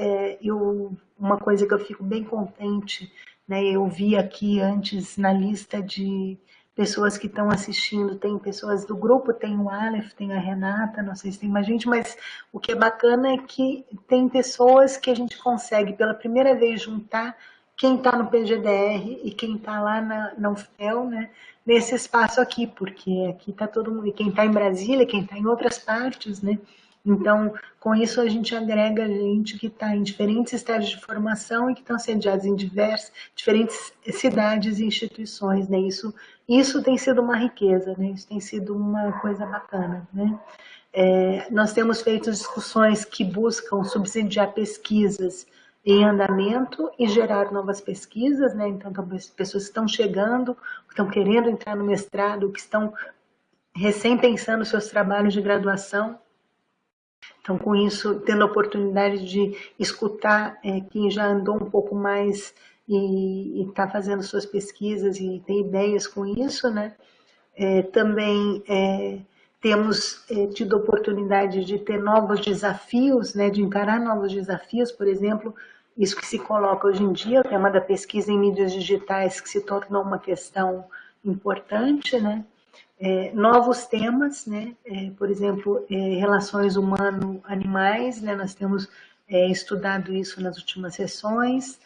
uma coisa que eu fico bem contente, né? Eu vi aqui antes na lista de pessoas que estão assistindo, tem pessoas do grupo, tem o Aleph, tem a Renata, não sei se tem mais gente, mas o que é bacana é que tem pessoas que a gente consegue pela primeira vez juntar quem está no PGDR e quem está lá na UFPEL, né, nesse espaço aqui, porque aqui está todo mundo, e quem está em Brasília, quem está em outras partes, né, então, com isso a gente agrega gente que está em diferentes estágios de formação e que estão sediados em diferentes cidades e instituições, né, isso tem sido uma riqueza, né, isso tem sido uma coisa bacana, né. Nós temos feito discussões que buscam subsidiar pesquisas em andamento e gerar novas pesquisas, né? Então, pessoas que estão chegando, que estão querendo entrar no mestrado, que estão recém pensando seus trabalhos de graduação. Então, com isso, tendo a oportunidade de escutar quem já andou um pouco mais e está fazendo suas pesquisas e tem ideias com isso, né? Também temos tido a oportunidade de ter novos desafios, né? De encarar novos desafios, por exemplo, isso que se coloca hoje em dia, o tema da pesquisa em mídias digitais, que se tornou uma questão importante, né? novos temas, né? Por exemplo, relações humano-animais, né? Nós temos estudado isso nas últimas sessões.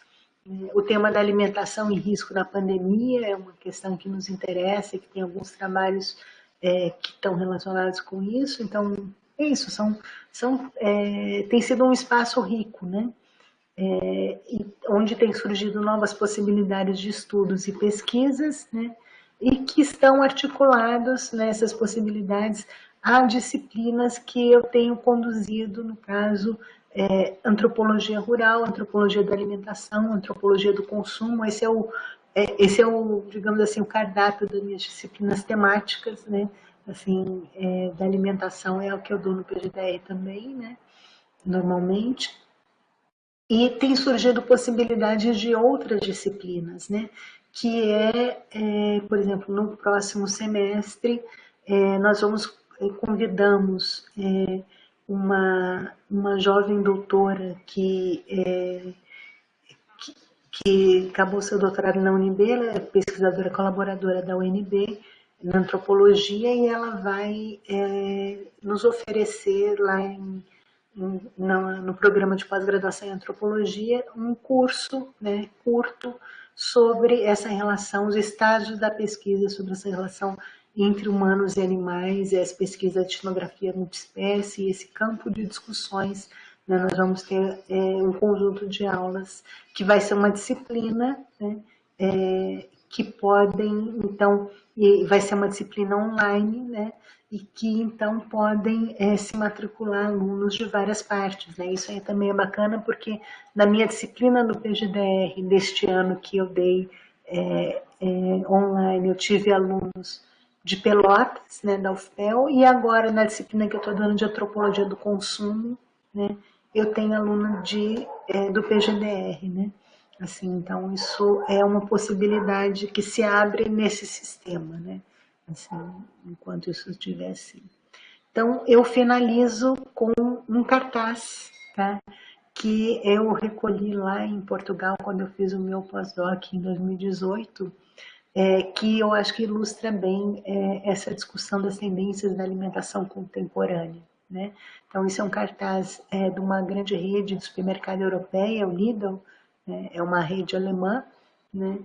O tema da alimentação e risco da pandemia é uma questão que nos interessa e que tem alguns trabalhos que estão relacionados com isso. Então, é isso, tem sido um espaço rico, né? Onde tem surgido novas possibilidades de estudos e pesquisas, né? E que estão articulados nessas possibilidades a disciplinas que eu tenho conduzido, no caso, antropologia rural, antropologia da alimentação, antropologia do consumo. Esse é o, digamos assim, o cardápio das minhas disciplinas temáticas, né? Assim, da alimentação é o que eu dou no PGDR também, né? Normalmente. E tem surgido possibilidades de outras disciplinas, né? Que por exemplo, no próximo semestre, nós convidamos uma jovem doutora que acabou seu doutorado na UNB, ela é pesquisadora colaboradora da UNB na antropologia, e ela vai nos oferecer lá no programa de pós-graduação em antropologia um curso, né, curto sobre essa relação, os estágios da pesquisa sobre essa relação entre humanos e animais, as pesquisas de etnografia multiespécie, esse campo de discussões. Né, nós vamos ter um conjunto de aulas que vai ser uma disciplina, né, que podem, então, e vai ser uma disciplina online, né, e que então podem se matricular alunos de várias partes, né? Isso aí também é bacana, porque na minha disciplina do PGDR deste ano que eu dei online, eu tive alunos de Pelotas, né, da UFPEL, e agora na disciplina que eu estou dando de antropologia do consumo, né, eu tenho aluno do PGDR, né? Assim, então isso é uma possibilidade que se abre nesse sistema, né? Assim, enquanto isso estiver assim. Então, eu finalizo com um cartaz, tá? Que eu recolhi lá em Portugal, quando eu fiz o meu pós-doc em 2018, que eu acho que ilustra bem essa discussão das tendências da alimentação contemporânea, né? Então, isso é um cartaz de uma grande rede de supermercado europeia, o Lidl, né? É uma rede alemã, né?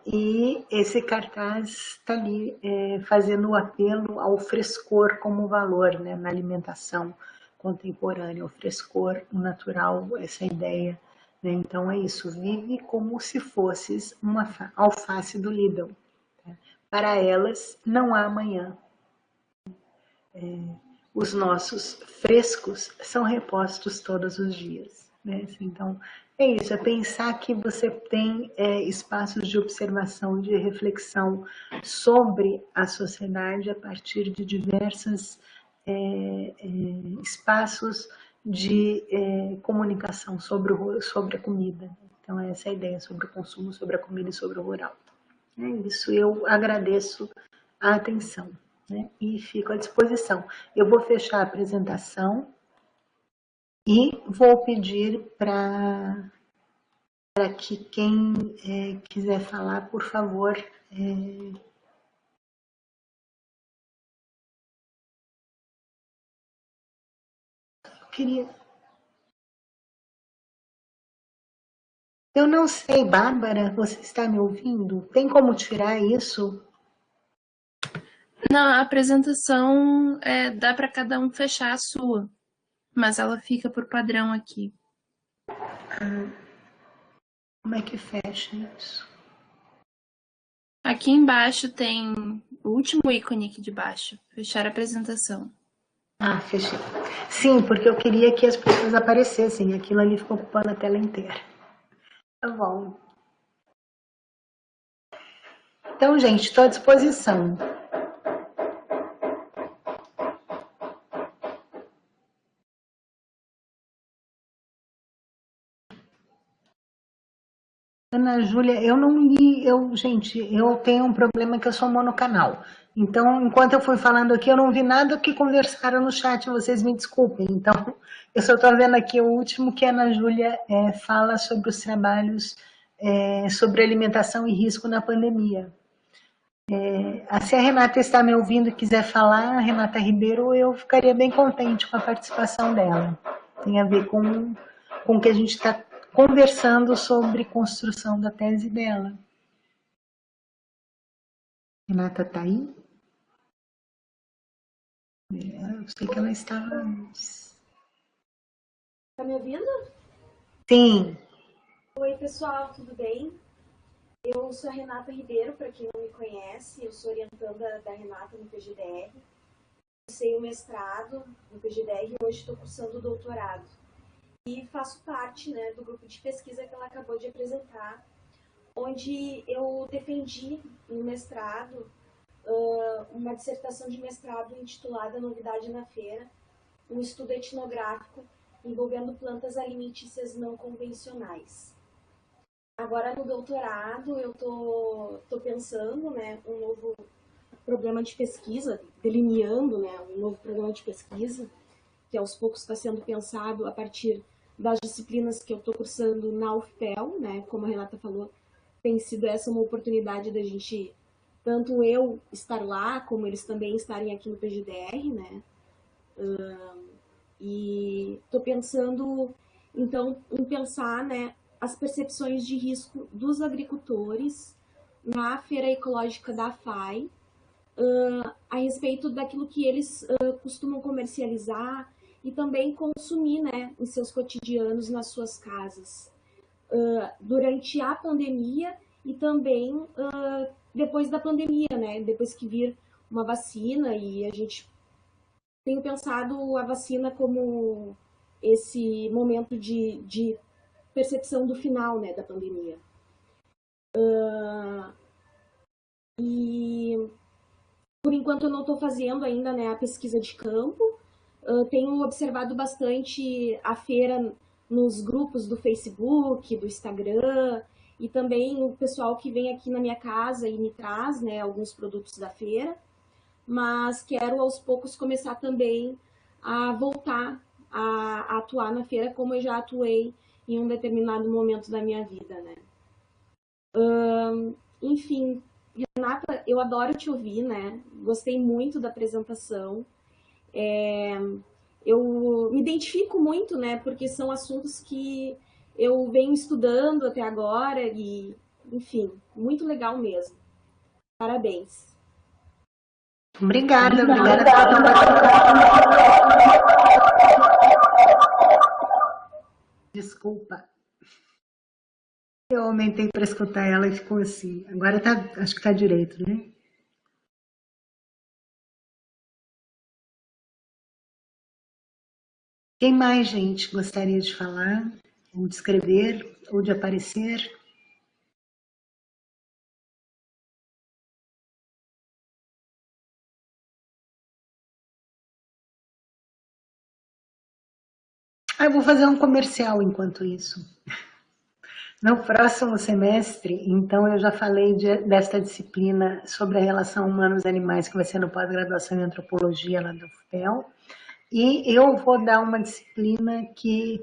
E esse cartaz está ali fazendo o apelo ao frescor como valor, né, na alimentação contemporânea, o frescor, o natural, essa ideia. Né? Então é isso, vive como se fosses uma alface do Lidl. Tá? Para elas não há amanhã. Os nossos frescos são repostos todos os dias. Né? Então, é isso, é pensar que você tem espaços de observação e de reflexão sobre a sociedade a partir de diversos espaços de comunicação sobre a comida. Então, essa é a ideia sobre o consumo, sobre a comida e sobre o rural. É isso, eu agradeço a atenção. Né? E fico à disposição. Eu vou fechar a apresentação e vou pedir para que quem quiser falar, por favor, Eu não sei, Bárbara, você está me ouvindo? Tem como tirar isso? Não, a apresentação dá para cada um fechar a sua, mas ela fica por padrão aqui. Como é que fecha isso? Aqui embaixo tem o último ícone aqui de baixo, fechar a apresentação. Ah, fechei. Sim, porque eu queria que as pessoas aparecessem, aquilo ali ficou ocupando a tela inteira. Tá bom. Então, gente, estou à disposição. Ana Júlia, eu não li, gente, eu tenho um problema que eu sou monocanal. Então, enquanto eu fui falando aqui, eu não vi nada que conversaram no chat, vocês me desculpem. Então, eu só estou vendo aqui o último que a Ana Júlia fala sobre os trabalhos sobre alimentação e risco na pandemia. Se a Renata está me ouvindo e quiser falar, a Renata Ribeiro, eu ficaria bem contente com a participação dela. Tem a ver com o que a gente está conversando sobre construção da tese dela. Renata está aí? Eu sei que ela estava antes. Tá me ouvindo? Sim. Oi, pessoal, tudo bem? Eu sou a Renata Ribeiro, para quem não me conhece, eu sou orientanda da Renata no PGDR. Cursei o mestrado no PGDR e hoje estou cursando o doutorado. E faço parte, né, do grupo de pesquisa que ela acabou de apresentar, onde eu defendi no mestrado uma dissertação de mestrado intitulada Novidade na Feira, um estudo etnográfico envolvendo plantas alimentícias não convencionais. Agora, no doutorado, eu tô pensando, né, um novo problema de pesquisa, delineando, né, um novo problema de pesquisa, que aos poucos está sendo pensado a partir das disciplinas que eu estou cursando na UFPEL, né, como a Renata falou, tem sido essa uma oportunidade da gente, tanto eu estar lá, como eles também estarem aqui no PGDR, né, e estou pensando, então, em pensar, né, as percepções de risco dos agricultores na Feira Ecológica da AFAI, a respeito daquilo que eles costumam comercializar e também consumir, né, em seus cotidianos, nas suas casas, durante a pandemia e também depois da pandemia, né, depois que vir uma vacina, e a gente tem pensado a vacina como esse momento de percepção do final, né, da pandemia. E por enquanto eu não estou fazendo ainda, né, a pesquisa de campo. Tenho observado bastante a feira nos grupos do Facebook, do Instagram, e também o pessoal que vem aqui na minha casa e me traz, né, alguns produtos da feira. Mas quero aos poucos começar também a voltar a atuar na feira como eu já atuei em um determinado momento da minha vida, né? Enfim, Renata, eu adoro te ouvir, né? Gostei muito da apresentação. Eu me identifico muito, né? Porque são assuntos que eu venho estudando até agora e, enfim, muito legal mesmo. Parabéns. Obrigada. Desculpa. Eu aumentei para escutar ela e ficou assim. Agora acho que tá direito, né? Quem mais, gente, gostaria de falar, ou de escrever, ou de aparecer? Eu vou fazer um comercial enquanto isso. No próximo semestre, então, eu já falei desta disciplina sobre a relação humanos-animais, que vai ser no pós-graduação em antropologia lá do UFPEL, e eu vou dar uma disciplina que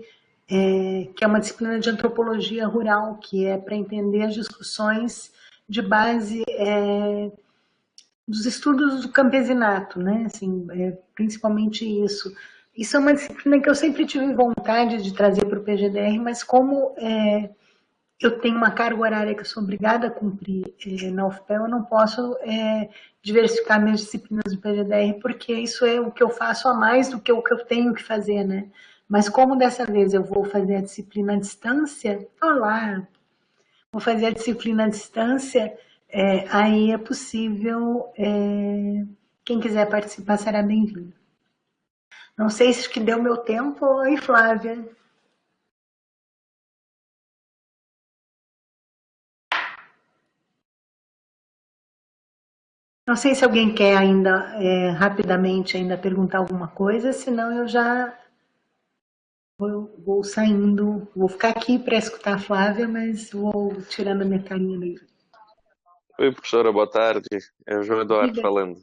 é uma disciplina de antropologia rural, que é para entender as discussões de base dos estudos do campesinato, né? Assim, principalmente isso. Isso é uma disciplina que eu sempre tive vontade de trazer para o PGDR, mas como eu tenho uma carga horária que eu sou obrigada a cumprir na UFPEL, eu não posso diversificar minhas disciplinas do PGDR, porque isso é o que eu faço a mais do que o que eu tenho que fazer, né? Mas como dessa vez eu vou fazer a disciplina à distância, vou fazer a disciplina à distância, aí é possível, quem quiser participar será bem-vindo. Não sei se que deu meu tempo. Oi, Flávia. Não sei se alguém quer ainda, rapidamente, ainda perguntar alguma coisa, senão eu já vou saindo, vou ficar aqui para escutar a Flávia, mas vou tirando a minha carinha dele. Oi, professora, boa tarde. É o João Eduardo falando.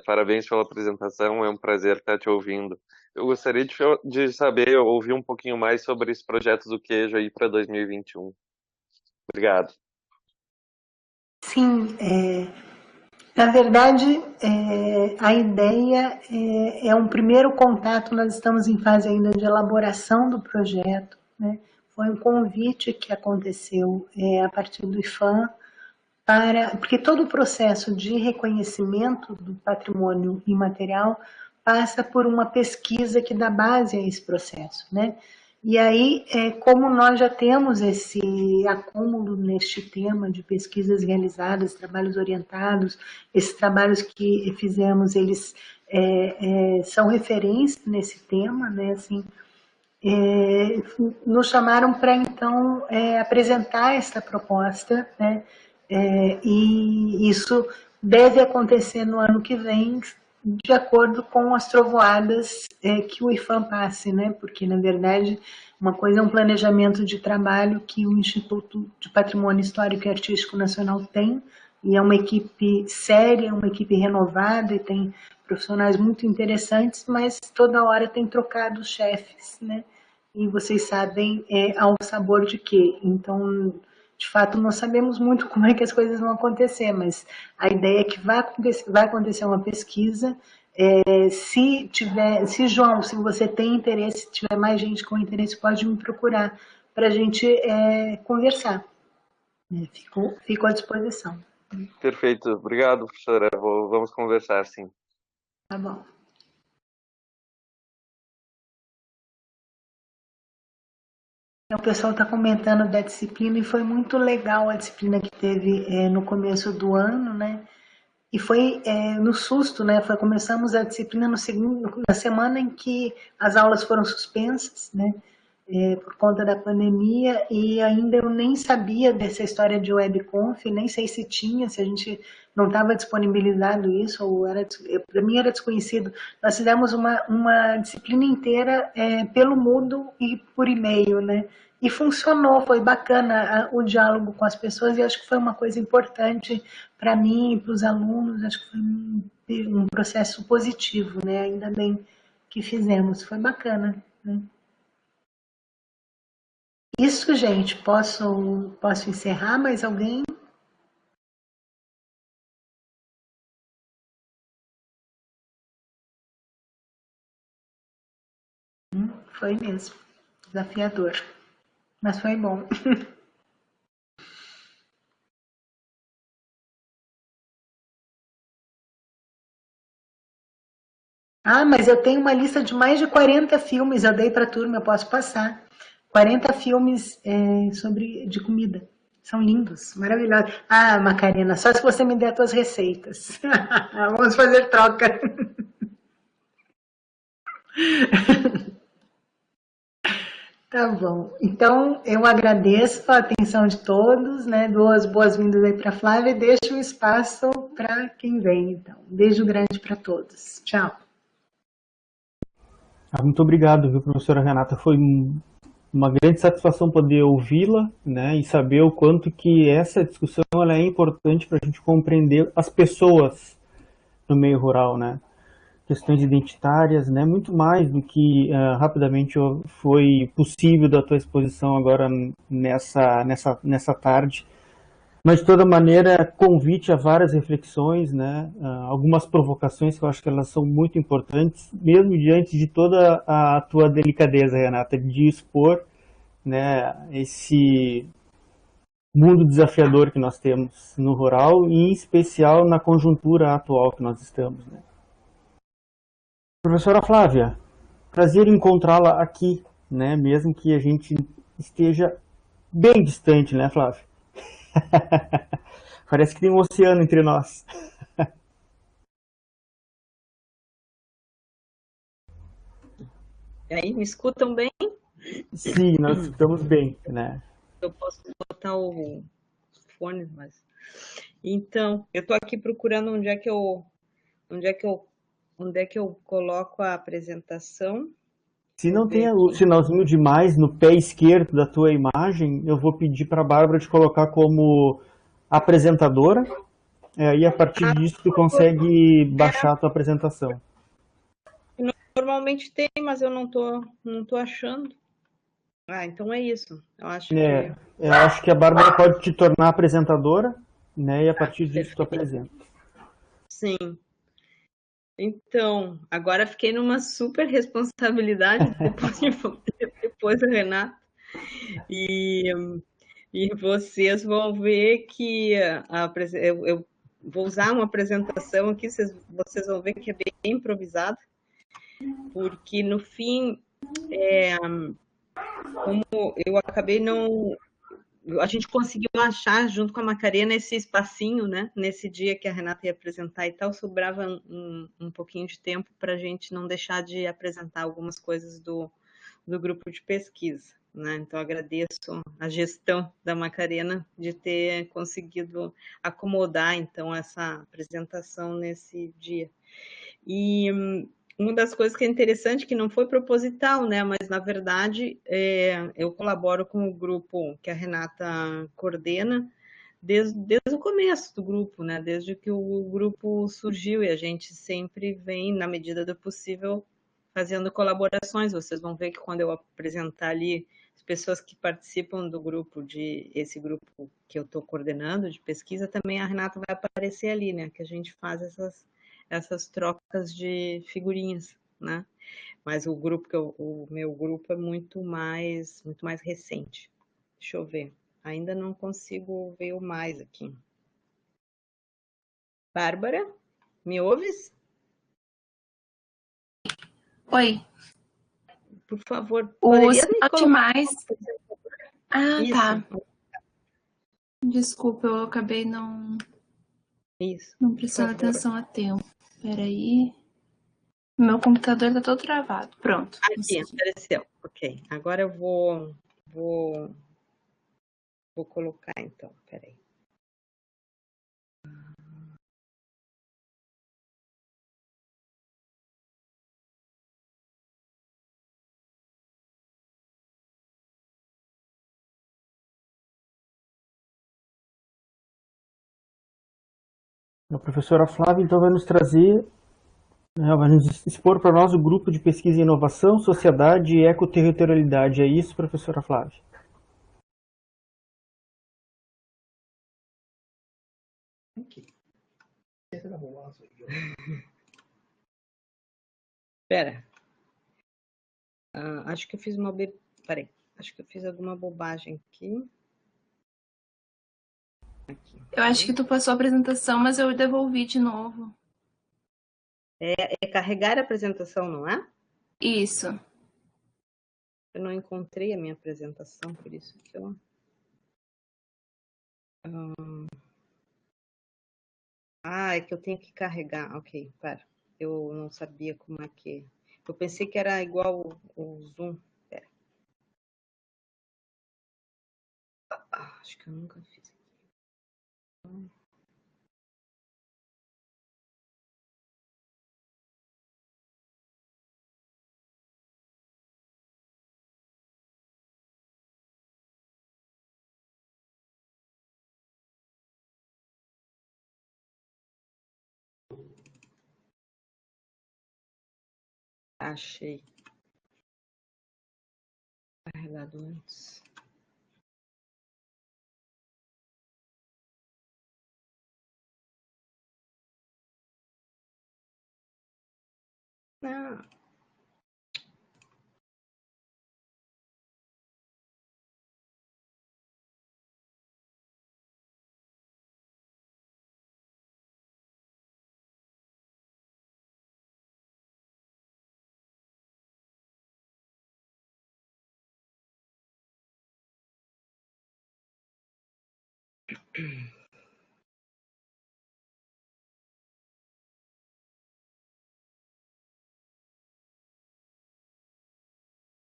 Parabéns pela apresentação, é um prazer estar te ouvindo. Eu gostaria de saber, ouvir um pouquinho mais sobre esse projeto do queijo aí para 2021. Obrigado. Sim, Na verdade, a ideia é um primeiro contato, nós estamos em fase ainda de elaboração do projeto, né? Foi um convite que aconteceu a partir do IFAM, porque todo o processo de reconhecimento do patrimônio imaterial passa por uma pesquisa que dá base a esse processo, né? E aí, como nós já temos esse acúmulo neste tema de pesquisas realizadas, trabalhos orientados, esses trabalhos que fizemos, eles são referência nesse tema, né? Assim, nos chamaram para, então, apresentar essa proposta, né? E isso deve acontecer no ano que vem, de acordo com as trovoadas que o IFAM passe, né? Porque, na verdade, uma coisa é um planejamento de trabalho que o Instituto de Patrimônio Histórico e Artístico Nacional tem, e é uma equipe séria, uma equipe renovada, e tem profissionais muito interessantes, mas toda hora tem trocado os chefes, né? E vocês sabem ao sabor de quê. Então, de fato, não sabemos muito como é que as coisas vão acontecer, mas a ideia é que vai acontecer uma pesquisa. João, se você tem interesse, se tiver mais gente com interesse, pode me procurar para a gente conversar. Fico à disposição. Perfeito, obrigado, professora. Vamos conversar, sim. Tá bom. O pessoal está comentando da disciplina e foi muito legal a disciplina que teve no começo do ano, né? E foi no susto, né? Começamos a disciplina na semana em que as aulas foram suspensas, né? Por conta da pandemia, e ainda eu nem sabia dessa história de webconf, nem sei se tinha, se a gente não estava disponibilizado isso, ou para mim era desconhecido. Nós fizemos uma disciplina inteira pelo Moodle e por e-mail, né? E funcionou, foi bacana o diálogo com as pessoas, e acho que foi uma coisa importante para mim e para os alunos, acho que foi um processo positivo, né? Ainda bem que fizemos, foi bacana, né? Isso, gente, posso encerrar? Mais alguém? Foi mesmo. Desafiador. Mas foi bom. Ah, mas eu tenho uma lista de mais de 40 filmes, eu dei para a turma, eu posso passar. 40 filmes de comida. São lindos, maravilhosos. Ah, Macarena, só se você me der as tuas receitas. Vamos fazer troca. Tá bom. Então, eu agradeço a atenção de todos, né? Dou as boas-vindas aí para a Flávia e deixo um espaço para quem vem, então. Um beijo grande para todos. Tchau. Muito obrigado, viu, professora Renata? Foi uma grande satisfação poder ouvi-la, né, e saber o quanto que essa discussão ela é importante para a gente compreender as pessoas no meio rural, né? Questões identitárias, né, muito mais do que rapidamente foi possível da tua exposição agora nessa tarde. Mas, de toda maneira, convite a várias reflexões, né, algumas provocações que eu acho que elas são muito importantes, mesmo diante de toda a tua delicadeza, Renata, de expor, né, esse mundo desafiador que nós temos no rural e, em especial, na conjuntura atual que nós estamos, né. Professora Flávia, prazer em encontrá-la aqui, né, mesmo que a gente esteja bem distante, né, Flávia? Parece que tem um oceano entre nós. E aí, me escutam bem? Sim, nós escutamos bem, né? Eu posso botar o fone, mas... Então, eu estou aqui procurando onde é que eu coloco a apresentação. Se não tem o sinalzinho de mais no pé esquerdo da tua imagem, eu vou pedir para a Bárbara te colocar como apresentadora, e a partir disso tu consegue baixar a tua apresentação. Normalmente tem, mas eu não tô achando. Ah, então é isso. Eu acho que a Bárbara pode te tornar apresentadora, né, e a partir disso tu apresenta. Sim. Então, agora fiquei numa super responsabilidade depois do Renato. E vocês vão ver que eu vou usar uma apresentação aqui, vocês vão ver que é bem improvisada, porque no fim, como eu acabei não... A gente conseguiu achar, junto com a Macarena, esse espacinho, né? Nesse dia que a Renata ia apresentar e tal, sobrava um pouquinho de tempo para a gente não deixar de apresentar algumas coisas do grupo de pesquisa, né? Então, agradeço a gestão da Macarena de ter conseguido acomodar, então, essa apresentação nesse dia. E uma das coisas que é interessante, que não foi proposital, né? Mas, na verdade, eu colaboro com o grupo que a Renata coordena desde o começo do grupo, né? Desde que o grupo surgiu, e a gente sempre vem, na medida do possível, fazendo colaborações. Vocês vão ver que quando eu apresentar ali as pessoas que participam do grupo, esse grupo que eu estou coordenando de pesquisa, também a Renata vai aparecer ali, né? Que a gente faz essas trocas de figurinhas, né? Mas o meu grupo é muito mais recente. Deixa eu ver. Ainda não consigo ver o mais aqui. Bárbara, me ouves? Oi. Por favor, O poderia me sinal de colocar? mais... Ah, Isso. tá. Desculpa, eu acabei não prestando atenção a tempo. Peraí. Meu computador tá todo travado. Pronto. Aqui, apareceu. Ok. Agora eu vou colocar, então. Peraí. A professora Flávia, então, vai nos trazer, né, vai nos expor para nós o grupo de pesquisa e inovação, sociedade e ecoterritorialidade. É isso, professora Flávia? Espera. Acho que eu fiz Peraí. Acho que eu fiz alguma bobagem aqui. Eu acho que tu passou a apresentação, mas eu devolvi de novo. É carregar a apresentação, não é? Isso. Eu não encontrei a minha apresentação, por isso que eu... é que eu tenho que carregar. Ok, pera. Eu não sabia como é que... Eu pensei que era igual o Zoom. Pera. Acho que eu nunca fiz. Achei. Carregado antes. Não.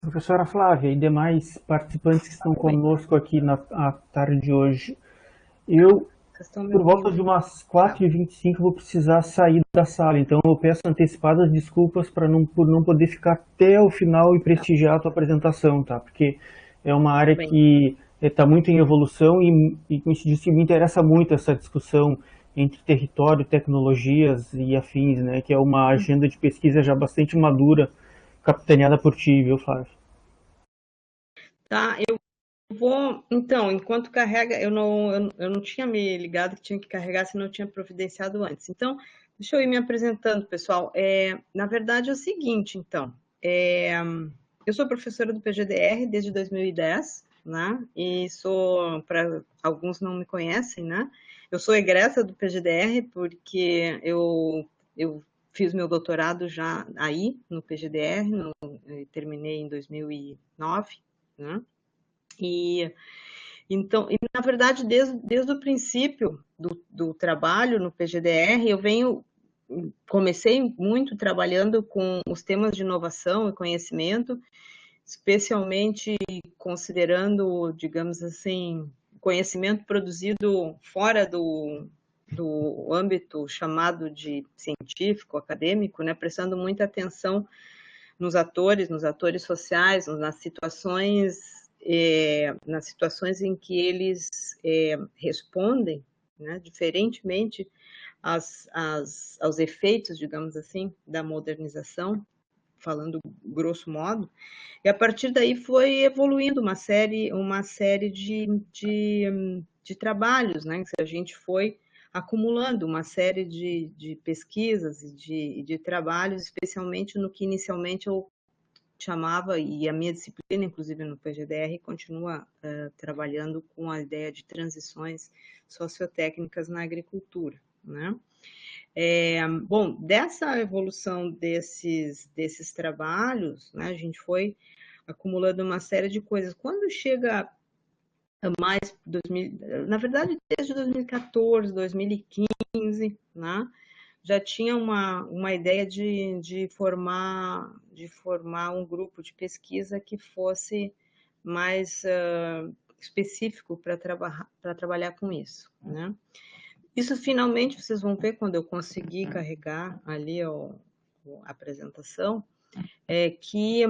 Professora Flávia e demais participantes que estão conosco aqui na tarde de hoje, eu, por volta de umas 4h25, vou precisar sair da sala, então eu peço antecipadas desculpas por não poder ficar até o final e prestigiar a tua apresentação, tá? Porque é uma área que está muito em evolução e, como se disse, me interessa muito essa discussão entre território, tecnologias e afins, né? Que é uma agenda de pesquisa já bastante madura, capitaneada por ti, viu, Flávio? Tá, eu vou... Então, enquanto carrega, eu não tinha me ligado que tinha que carregar, se não tinha providenciado antes. Então, Deixa eu ir me apresentando, pessoal. Na verdade é o seguinte, então. Eu sou professora do PGDR desde 2010, né? E sou, para alguns não me conhecem, né? Eu sou egressa do PGDR porque eu fiz meu doutorado já aí no PGDR, terminei em 2009, né? Então, na verdade, desde o princípio do trabalho no PGDR, comecei muito trabalhando com os temas de inovação e conhecimento, especialmente considerando, digamos assim, conhecimento produzido fora do âmbito chamado de científico, acadêmico, né, prestando muita atenção nos atores sociais, nas situações em que eles respondem, né, diferentemente aos efeitos, digamos assim, da modernização, falando grosso modo, e a partir daí foi evoluindo uma série de trabalhos, né, que a gente foi acumulando uma série de pesquisas e de trabalhos, especialmente no que inicialmente eu chamava, e a minha disciplina, inclusive no PGDR, continua trabalhando com a ideia de transições sociotécnicas na agricultura, né? Bom, dessa evolução desses trabalhos, né, a gente foi acumulando uma série de coisas. Quando chega mais 2000, na verdade desde 2014, 2015, né, já tinha uma ideia de formar um grupo de pesquisa que fosse mais específico para trabalhar com isso, né? Isso finalmente vocês vão ver quando eu conseguir carregar ali a apresentação, que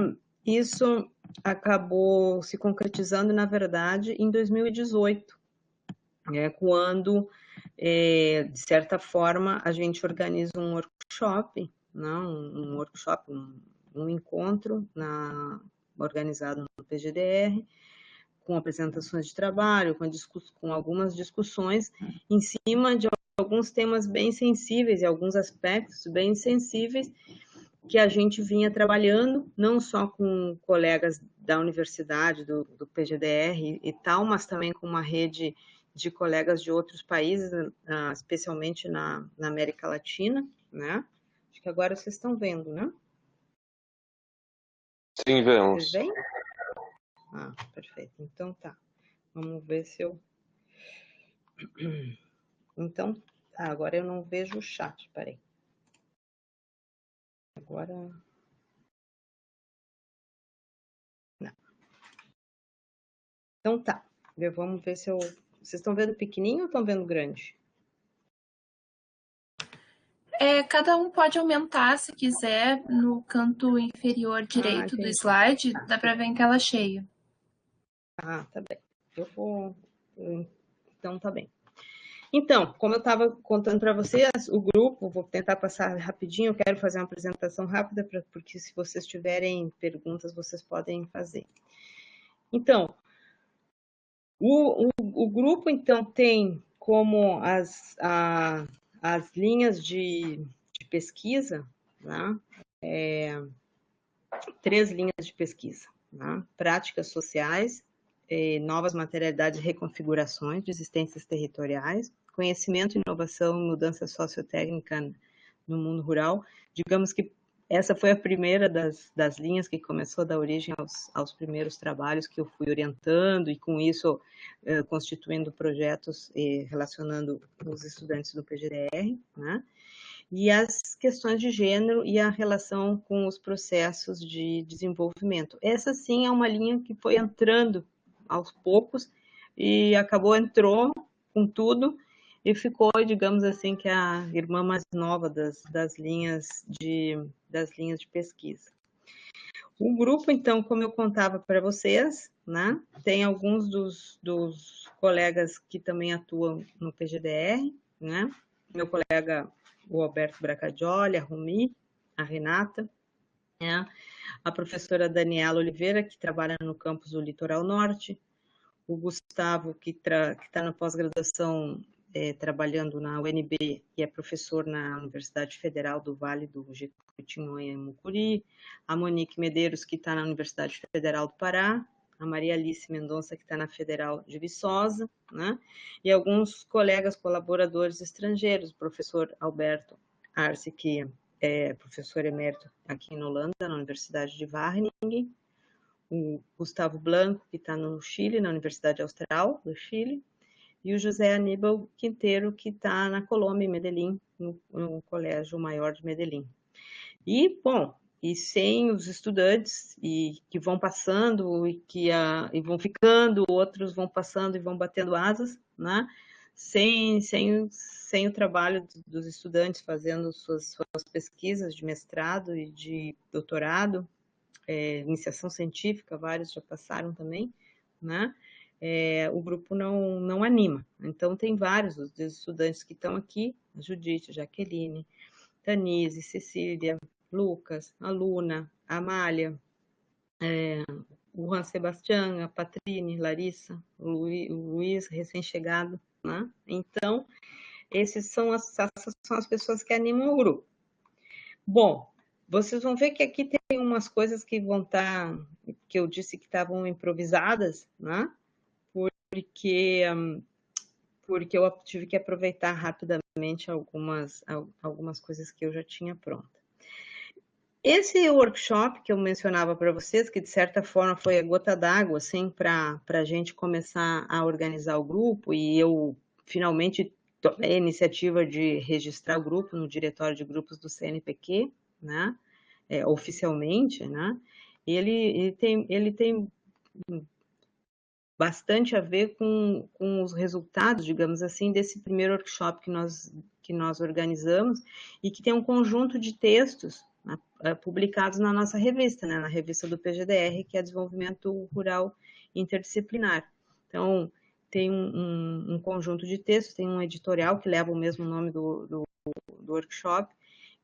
isso acabou se concretizando, na verdade, em 2018, quando, de certa forma, a gente organiza um workshop, não, um encontro organizado no PGDR, com apresentações de trabalho, com algumas discussões em cima de alguns temas bem sensíveis e alguns aspectos bem sensíveis que a gente vinha trabalhando, não só com colegas da universidade, do PGDR e tal, mas também com uma rede de colegas de outros países, especialmente na América Latina, né? Acho que agora vocês estão vendo, né? Sim, vemos. Vocês veem? Ah, perfeito. Então tá. Vamos ver se eu... Então, agora eu não vejo o chat, peraí. Agora... Não. Então tá. Vamos ver se eu... Vocês estão vendo pequenininho ou estão vendo grande? Cada um pode aumentar, se quiser, no canto inferior direito do slide, dá para ver em tela cheia. Ah, tá bem. Então, tá bem. Então, como eu estava contando para vocês, o grupo, vou tentar passar rapidinho, eu quero fazer uma apresentação rápida, porque se vocês tiverem perguntas, vocês podem fazer. Então, o grupo, então, tem como as linhas de pesquisa, né? 3 linhas de pesquisa, né? Práticas sociais, novas materialidades e reconfigurações de existências territoriais, conhecimento, inovação e mudança sociotécnica no mundo rural. Digamos que essa foi a primeira das linhas que começou a dar origem aos primeiros trabalhos que eu fui orientando e, com isso, constituindo projetos relacionando os estudantes do PGDR, né? E as questões de gênero e a relação com os processos de desenvolvimento. Essa, sim, é uma linha que foi entrando aos poucos e entrou com tudo e ficou, digamos assim, que a irmã mais nova das linhas de pesquisa. O grupo, então, como eu contava para vocês, né, tem alguns dos colegas que também atuam no PGDR, né, meu colega o Alberto Bracadioli, a Rumi, a Renata, né, a professora Daniela Oliveira, que trabalha no campus do Litoral Norte, o Gustavo, que está na pós-graduação trabalhando na UNB e é professor na Universidade Federal do Vale do Jequitinhonha e Mucuri, a Monique Medeiros, que está na Universidade Federal do Pará, a Maria Alice Mendonça, que está na Federal de Viçosa, né? E alguns colegas colaboradores estrangeiros, o professor Alberto Arce, que é professor emérito aqui na Holanda, na Universidade de Wageningen, o Gustavo Blanco, que está no Chile, na Universidade Austral do Chile, e o José Aníbal Quinteiro, que está na Colômbia, em Medellín, no Colégio Maior de Medellín. E, bom, e sem os estudantes e que vão passando e vão ficando, outros vão passando e vão batendo asas, né? Sem o trabalho dos estudantes fazendo suas pesquisas de mestrado e de doutorado, iniciação científica, vários já passaram também, né? O grupo não anima. Então, tem vários dos estudantes que estão aqui, a Judite, Jaqueline, Tanise, Cecília, Lucas, a Luna, a Amália, o Juan Sebastián, a Patrine, Larissa, o Luiz, recém-chegado, né? Então, essas são as pessoas que animam o grupo. Bom, vocês vão ver que aqui tem umas coisas que vão estar, que eu disse que estavam improvisadas, né? Porque eu tive que aproveitar rapidamente algumas coisas que eu já tinha pronta. Esse workshop que eu mencionava para vocês, que de certa forma foi a gota d'água, assim, para a gente começar a organizar o grupo, e eu finalmente tomei a iniciativa de registrar o grupo no diretório de grupos do CNPq, né? Oficialmente, né? Ele tem bastante a ver com os resultados, digamos assim, desse primeiro workshop que nós organizamos, e que tem um conjunto de textos, né, publicados na nossa revista, né, na revista do PGDR, que é Desenvolvimento Rural Interdisciplinar. Então, tem um conjunto de textos, tem um editorial que leva o mesmo nome do workshop,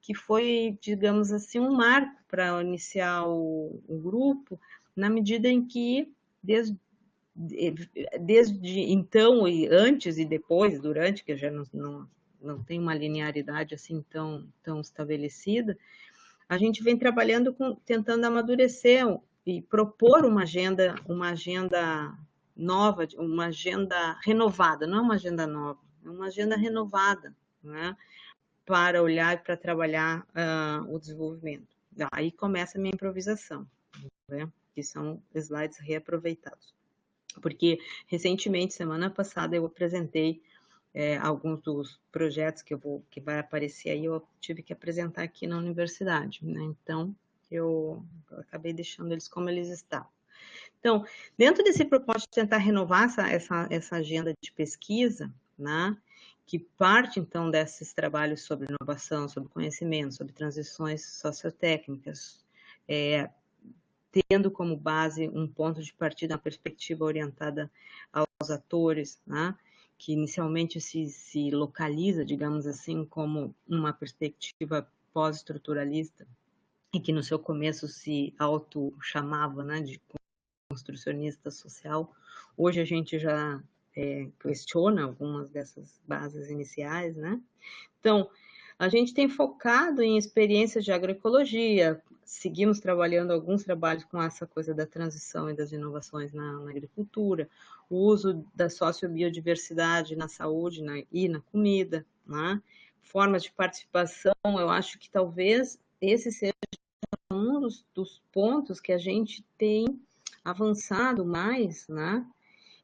que foi, digamos assim, um marco para iniciar o grupo, na medida em que, desde então, e antes e depois, durante, que eu já não tem uma linearidade assim tão estabelecida, a gente vem trabalhando tentando amadurecer e propor uma agenda nova, uma agenda renovada, não é uma agenda nova, é uma agenda renovada, né, para olhar e para trabalhar o desenvolvimento. Aí começa a minha improvisação, né, que são slides reaproveitados. Porque, recentemente, semana passada, eu apresentei alguns dos projetos que vai aparecer aí, eu tive que apresentar aqui na universidade, né? Então, eu acabei deixando eles como eles estavam. Então, dentro desse propósito de tentar renovar essa agenda de pesquisa, né? Que parte, então, desses trabalhos sobre inovação, sobre conhecimento, sobre transições sociotécnicas, tendo como base um ponto de partida, uma perspectiva orientada aos atores, né? Que inicialmente se localiza, digamos assim, como uma perspectiva pós-estruturalista, e que no seu começo se auto-chamava, né, de construcionista social. Hoje a gente já questiona algumas dessas bases iniciais, né? Então, a gente tem focado em experiências de agroecologia, seguimos trabalhando alguns trabalhos com essa coisa da transição e das inovações na agricultura, o uso da sociobiodiversidade na saúde e na comida, né? Formas de participação, eu acho que talvez esse seja um dos pontos que a gente tem avançado mais, né?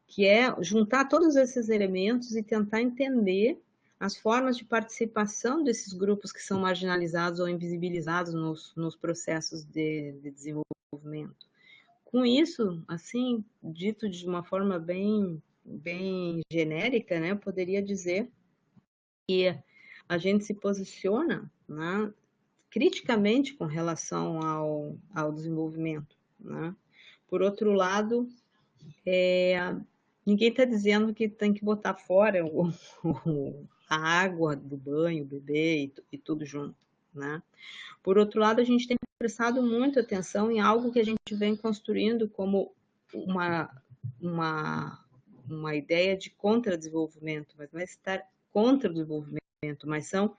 Que é juntar todos esses elementos e tentar entender as formas de participação desses grupos que são marginalizados ou invisibilizados nos processos de desenvolvimento. Com isso, assim, dito de uma forma bem genérica, né, eu poderia dizer que a gente se posiciona, né, criticamente com relação ao desenvolvimento, né? Por outro lado, ninguém está dizendo que tem que botar fora a água do banho, beber e tudo junto, né? Por outro lado, a gente tem prestado muita atenção em algo que a gente vem construindo como uma ideia de contra-desenvolvimento, mas não é estar contra o desenvolvimento, mas são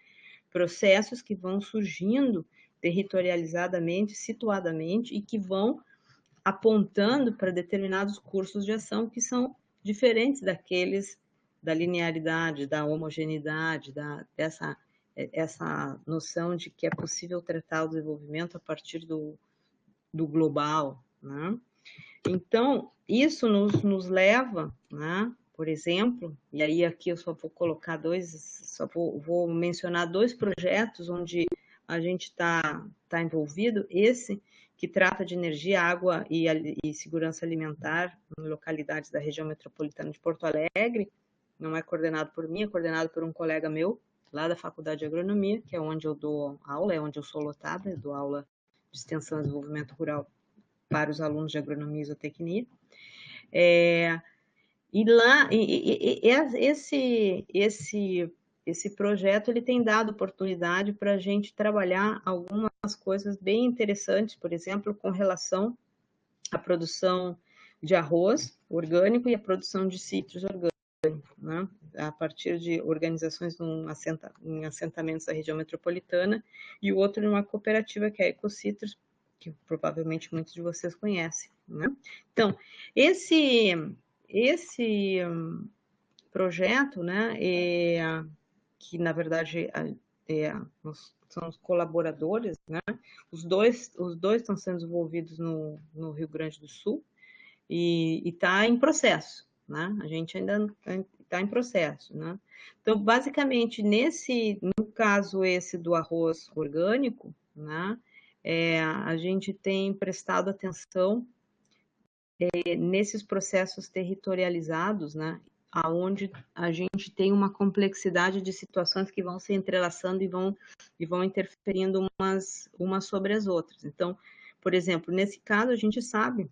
processos que vão surgindo territorializadamente, situadamente, e que vão apontando para determinados cursos de ação que são diferentes daqueles da linearidade, da homogeneidade, essa noção de que é possível tratar o desenvolvimento a partir do global, né? Então, isso nos leva, né? Por exemplo, e aí aqui eu só vou colocar vou mencionar 2 projetos onde a gente está envolvido. Esse que trata de energia, água e segurança alimentar em localidades da região metropolitana de Porto Alegre. Não é coordenado por mim, é coordenado por um colega meu, lá da Faculdade de Agronomia, que é onde eu dou aula, é onde eu sou lotada, eu dou aula de extensão e desenvolvimento rural para os alunos de agronomia e zootecnia. Esse projeto ele tem dado oportunidade para a gente trabalhar algumas coisas bem interessantes, por exemplo, com relação à produção de arroz orgânico e à produção de citros orgânicos, né? A partir de organizações em assentamentos da região metropolitana, e o outro numa cooperativa que é a Ecocitrus, que provavelmente muitos de vocês conhecem, né? Então, esse projeto, né, que na verdade nós somos colaboradores, né? Os dois estão sendo desenvolvidos no Rio Grande do Sul e está em processo, né? A gente ainda está em processo, né? Então, basicamente, no caso esse do arroz orgânico, né, a gente tem prestado atenção nesses processos territorializados, né, aonde a gente tem uma complexidade de situações que vão se entrelaçando e vão interferindo umas sobre as outras. Então, por exemplo, nesse caso, a gente sabe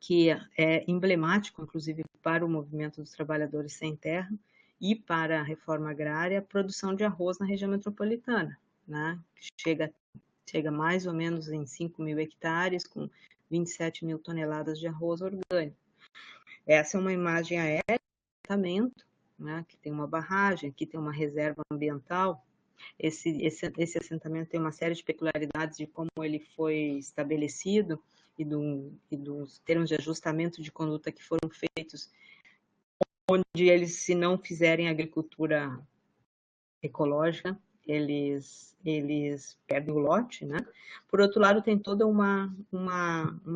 que é emblemático, inclusive, para o movimento dos trabalhadores sem terra e para a reforma agrária, a produção de arroz na região metropolitana, né? Chega mais ou menos em 5.000 hectares, com 27 mil toneladas de arroz orgânico. Essa é uma imagem aérea, né, que tem uma barragem, aqui tem uma reserva ambiental. Esse assentamento tem uma série de peculiaridades de como ele foi estabelecido e dos termos de ajustamento de conduta que foram feitos, onde eles, se não fizerem agricultura ecológica, eles perdem o lote, né? Por outro lado, tem toda uma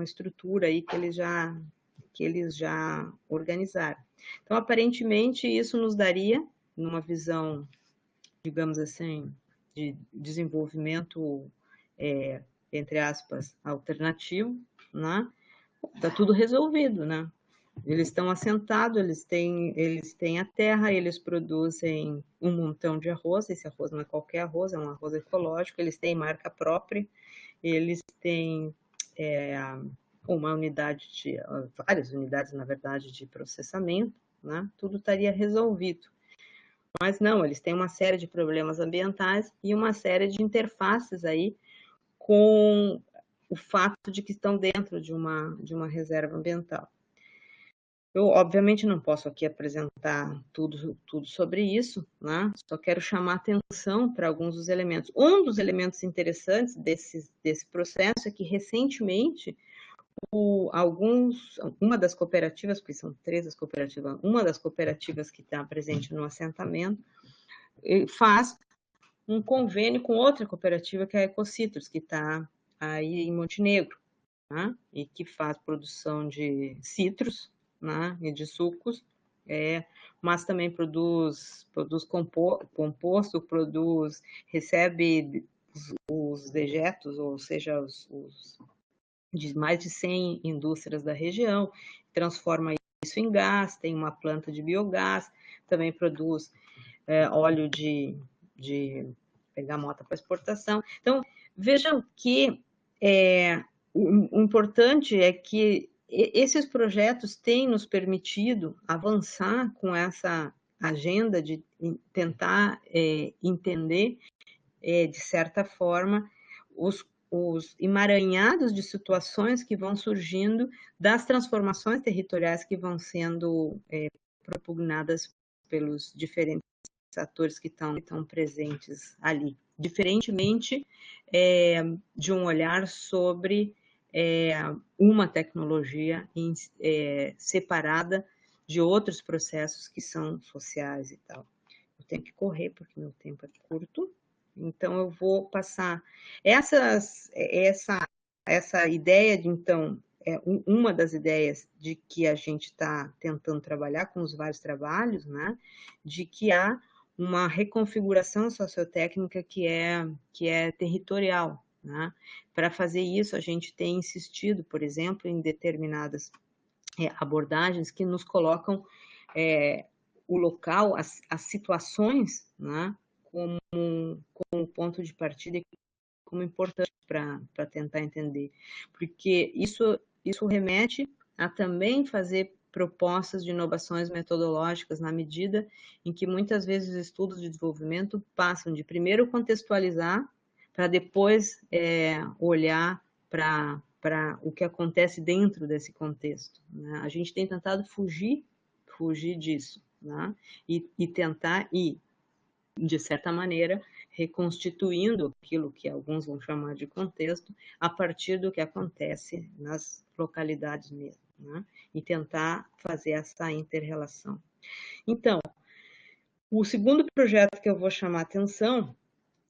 estrutura aí que eles já organizaram. Então, aparentemente, isso nos daria, numa visão, digamos assim, de desenvolvimento, entre aspas, alternativo, né? Está tudo resolvido, né? Eles estão assentados, eles têm a terra, eles produzem um montão de arroz. Esse arroz não é qualquer arroz, é um arroz ecológico. Eles têm marca própria, eles têm várias unidades, na verdade, de processamento, né? Tudo estaria resolvido. Mas não, eles têm uma série de problemas ambientais e uma série de interfaces aí com o fato de que estão dentro de uma reserva ambiental. Eu, obviamente, não posso aqui apresentar tudo sobre isso, né? Só quero chamar atenção para alguns dos elementos. Um dos elementos interessantes desse processo é que, recentemente, uma das cooperativas, porque são 3 as cooperativas, uma das cooperativas que está presente no assentamento faz um convênio com outra cooperativa, que é a Ecocitrus, que está aí em Montenegro, né? E que faz produção de citros, né, e de sucos, mas também produz composto, recebe os dejetos, ou seja, de mais de 100 indústrias da região, transforma isso em gás, tem uma planta de biogás, também produz óleo de bergamota para exportação. Então, vejam que o importante é que esses projetos têm nos permitido avançar com essa agenda de tentar entender, de certa forma, os emaranhados de situações que vão surgindo das transformações territoriais que vão sendo propugnadas pelos diferentes atores que estão presentes ali, diferentemente de um olhar sobre uma tecnologia separada de outros processos que são sociais e tal. Eu tenho que correr porque meu tempo é curto, então eu vou passar essa ideia de, então, uma das ideias de que a gente está tentando trabalhar com os vários trabalhos, né, de que há uma reconfiguração sociotécnica que é territorial, né? Para fazer isso, a gente tem insistido, por exemplo, em determinadas abordagens que nos colocam o local, as situações, né, como ponto de partida e como importante para tentar entender. Porque isso remete a também fazer propostas de inovações metodológicas na medida em que muitas vezes os estudos de desenvolvimento passam de primeiro contextualizar para depois olhar para o que acontece dentro desse contexto, né? A gente tem tentado fugir disso, né? E tentar ir, de certa maneira, reconstituindo aquilo que alguns vão chamar de contexto a partir do que acontece nas localidades mesmo, né? E tentar fazer essa inter-relação. Então, o segundo projeto que eu vou chamar a atenção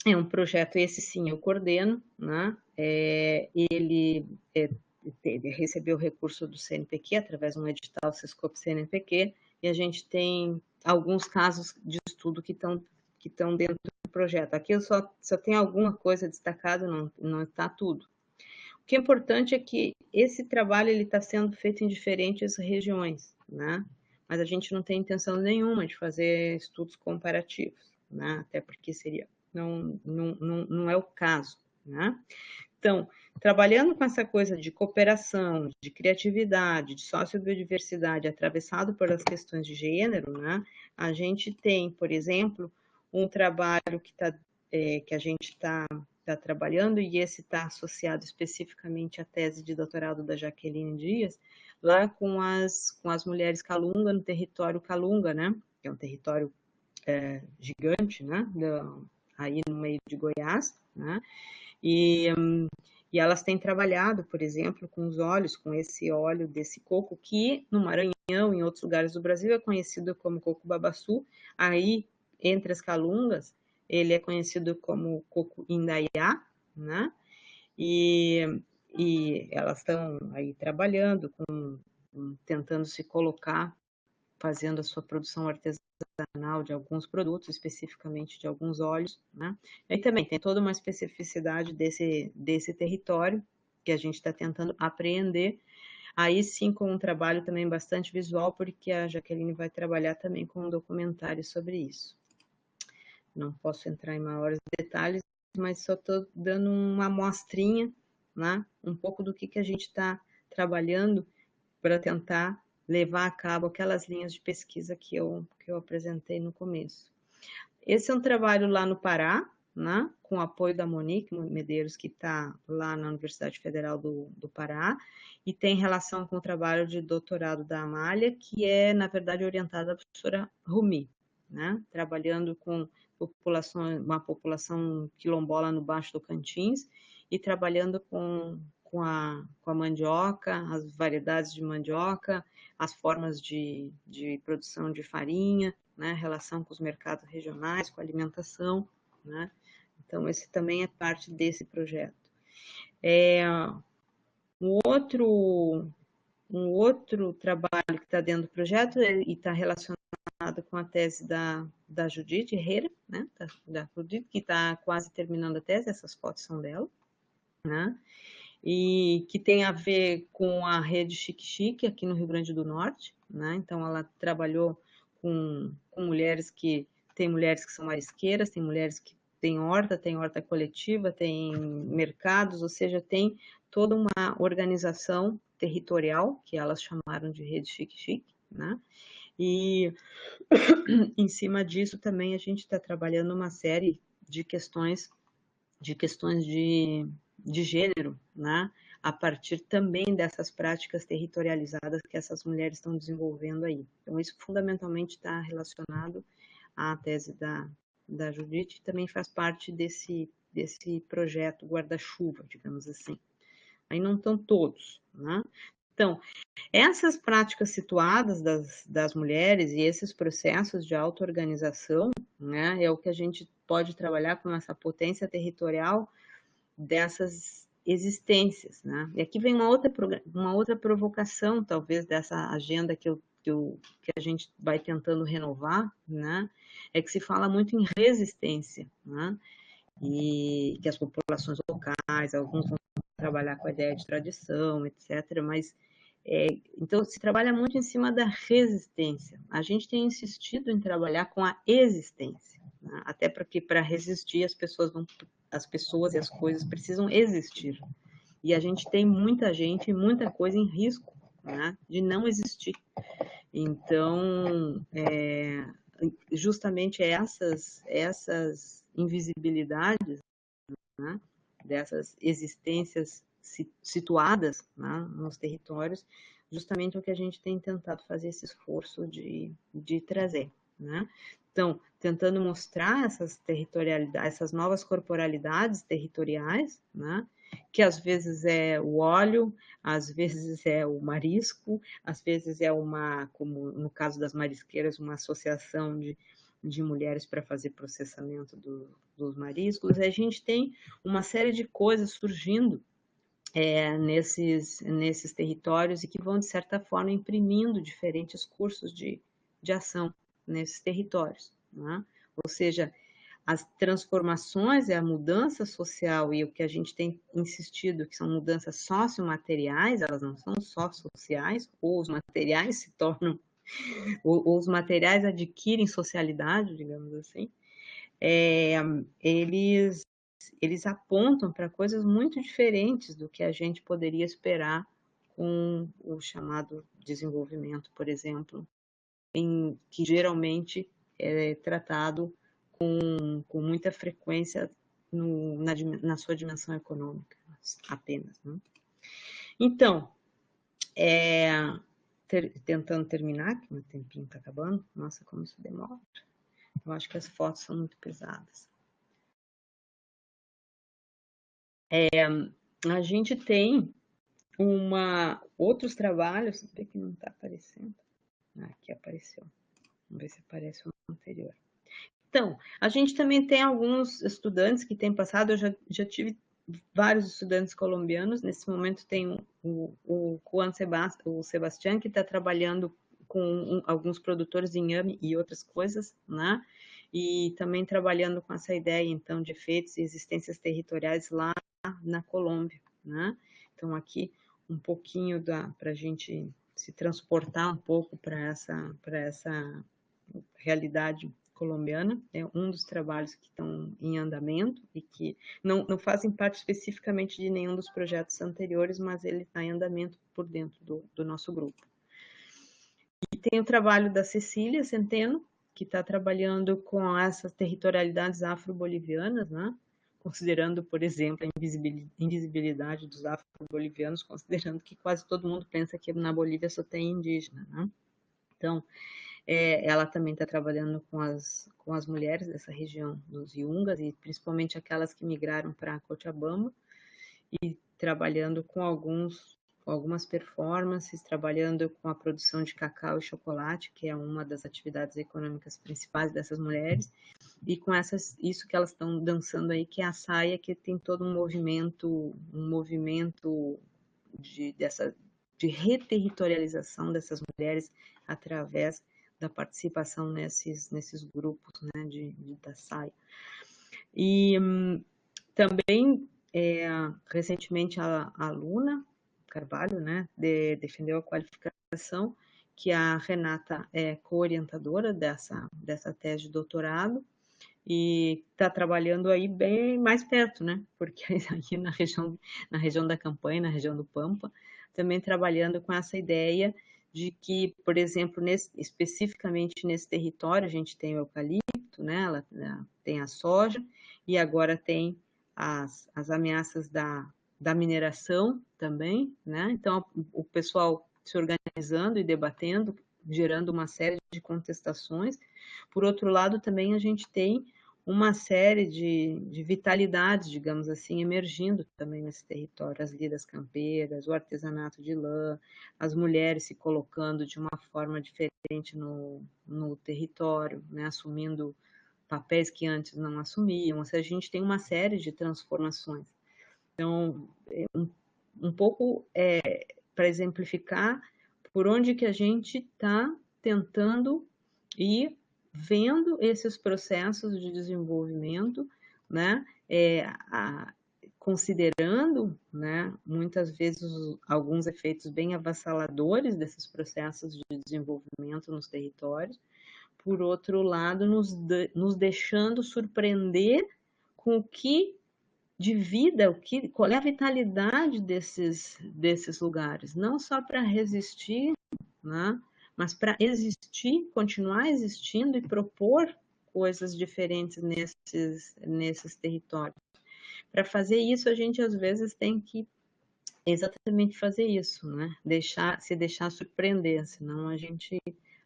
é um projeto, esse sim eu coordeno, né? Ele recebeu recurso do CNPq através de um edital Sescope CNPq, e a gente tem alguns casos de estudo que estão dentro do projeto. Aqui eu só tenho alguma coisa destacada, não está tudo. O que é importante é que esse trabalho está sendo feito em diferentes regiões, né? Mas a gente não tem intenção nenhuma de fazer estudos comparativos, né? Até porque não é o caso, né? Então, trabalhando com essa coisa de cooperação, de criatividade, de sociobiodiversidade, atravessado por as questões de gênero, né? A gente tem, por exemplo, um trabalho que a gente está trabalhando, e esse está associado especificamente à tese de doutorado da Jaqueline Dias, lá com as mulheres Calunga, no território Calunga, né? Que é um território gigante, né? Aí no meio de Goiás, né? E elas têm trabalhado, por exemplo, com os óleos, com esse óleo desse coco, que no Maranhão, em outros lugares do Brasil, é conhecido como coco babaçu. Aí, entre as calungas, ele é conhecido como coco indaiá, né? E elas estão aí trabalhando, tentando se colocar, fazendo a sua produção artesanal de alguns produtos, especificamente de alguns óleos, né? E também tem toda uma especificidade desse território que a gente está tentando apreender. Aí sim, com um trabalho também bastante visual, porque a Jaqueline vai trabalhar também com um documentário sobre isso. Não posso entrar em maiores detalhes, mas só estou dando uma amostrinha, né? Um pouco do que a gente está trabalhando para tentar levar a cabo aquelas linhas de pesquisa que eu apresentei no começo. Esse é um trabalho lá no Pará, né, com o apoio da Monique Medeiros, que está lá na Universidade Federal do Pará, e tem relação com o trabalho de doutorado da Amália, que é, na verdade, orientada à professora Rumi, né, trabalhando com uma população quilombola no Baixo Tocantins, e trabalhando com a mandioca, as variedades de mandioca, as formas de produção de farinha, né, relação com os mercados regionais, com a alimentação, né? Então, esse também é parte desse projeto. Um outro trabalho que está dentro do projeto e está relacionado com a tese da Judith Herrera, né, da Judith, que está quase terminando a tese, essas fotos são dela, né? E que tem a ver com a rede Chique Chique aqui no Rio Grande do Norte, né? Então ela trabalhou com mulheres que são marisqueiras, tem mulheres que têm horta coletiva, tem mercados, ou seja, tem toda uma organização territorial que elas chamaram de rede Chique Chique, né? E em cima disso também a gente está trabalhando uma série de questões de gênero, né? A partir também dessas práticas territorializadas que essas mulheres estão desenvolvendo aí. Então, isso fundamentalmente está relacionado a tese da Judite, também faz parte desse projeto guarda-chuva, digamos assim. Aí não estão todos, né? Então, essas práticas situadas das mulheres e esses processos de auto-organização, né, é o que a gente pode trabalhar com essa potência territorial dessas existências, né? E aqui vem uma outra provocação, talvez, dessa agenda que a gente vai tentando renovar, né? É que se fala muito em resistência, né? E que as populações locais, alguns vão trabalhar com a ideia de tradição, etc., mas então se trabalha muito em cima da resistência. A gente tem insistido em trabalhar com a existência, né? Até porque para resistir as pessoas e as coisas precisam existir. E a gente tem muita gente e muita coisa em risco, né, de não existir. Então, justamente essas invisibilidades, né, dessas existências situadas, né, nos territórios, justamente é o que a gente tem tentado fazer esse esforço de trazer, né? Então, tentando mostrar essas territorialidades, essas novas corporalidades territoriais, né? Que às vezes é o óleo, às vezes é o marisco, às vezes é como no caso das marisqueiras, uma associação de mulheres para fazer processamento dos mariscos. A gente tem uma série de coisas surgindo nesses territórios e que vão, de certa forma, imprimindo diferentes cursos de ação nesses territórios, né? Ou seja, as transformações e a mudança social e o que a gente tem insistido que são mudanças sociomateriais, elas não são só sociais, ou os materiais se tornam, ou os materiais adquirem socialidade, digamos assim, eles apontam para coisas muito diferentes do que a gente poderia esperar com o chamado desenvolvimento, por exemplo, que geralmente é tratado com muita frequência na sua dimensão econômica, apenas, né? Então, tentando terminar, que o meu tempinho está acabando. Nossa, como isso demora. Eu acho que as fotos são muito pesadas. A gente tem outros trabalhos, vê que não está aparecendo. Aqui apareceu. Vamos ver se aparece o anterior. Então, a gente também tem alguns estudantes que têm passado, eu já tive vários estudantes colombianos, nesse momento tem o Juan Sebastián, que está trabalhando com alguns produtores de inhame e outras coisas, né? E também trabalhando com essa ideia, então, de efeitos e existências territoriais lá na Colômbia, né? Então, aqui, um pouquinho para a gente se transportar um pouco para essa realidade colombiana, é um dos trabalhos que estão em andamento e que não fazem parte especificamente de nenhum dos projetos anteriores, mas ele está em andamento por dentro do nosso grupo. E tem o trabalho da Cecília Centeno, que está trabalhando com essas territorialidades afro-bolivianas, né? Considerando, por exemplo, a invisibilidade dos afro-bolivianos, considerando que quase todo mundo pensa que na Bolívia só tem indígena, né? Então, ela também está trabalhando com as mulheres dessa região dos Yungas, e principalmente aquelas que migraram para Cochabamba, e trabalhando com algumas performances, trabalhando com a produção de cacau e chocolate, que é uma das atividades econômicas principais dessas mulheres, e com isso que elas estão dançando aí, que é a saia, que tem todo um movimento de reterritorialização dessas mulheres através da participação nesses grupos, né, da saia. E também, recentemente, a Luna Carvalho, né, defendeu a qualificação, que a Renata é co-orientadora dessa tese de doutorado, e está trabalhando aí bem mais perto, né, porque aqui na região da Campanha, na região do Pampa, também trabalhando com essa ideia de que, por exemplo, especificamente nesse território, a gente tem o eucalipto, né, ela tem a soja, e agora tem as ameaças da mineração também, né? Então, o pessoal se organizando e debatendo gerando uma série de contestações. Por outro lado, também a gente tem uma série de vitalidades, digamos assim, emergindo também nesse território, as lidas campeiras, o artesanato de lã, as mulheres se colocando de uma forma diferente no território, né, assumindo papéis que antes não assumiam. Ou seja, a gente tem uma série de transformações. Então, um pouco para exemplificar por onde que a gente está tentando ir vendo esses processos de desenvolvimento, né, considerando, né, muitas vezes alguns efeitos bem avassaladores desses processos de desenvolvimento nos territórios, por outro lado, nos deixando surpreender com o que de vida, qual é a vitalidade desses lugares, não só para resistir, né, mas para existir, continuar existindo e propor coisas diferentes nesses territórios. Para fazer isso, a gente às vezes tem que exatamente fazer isso, né? Se deixar surpreender, senão a gente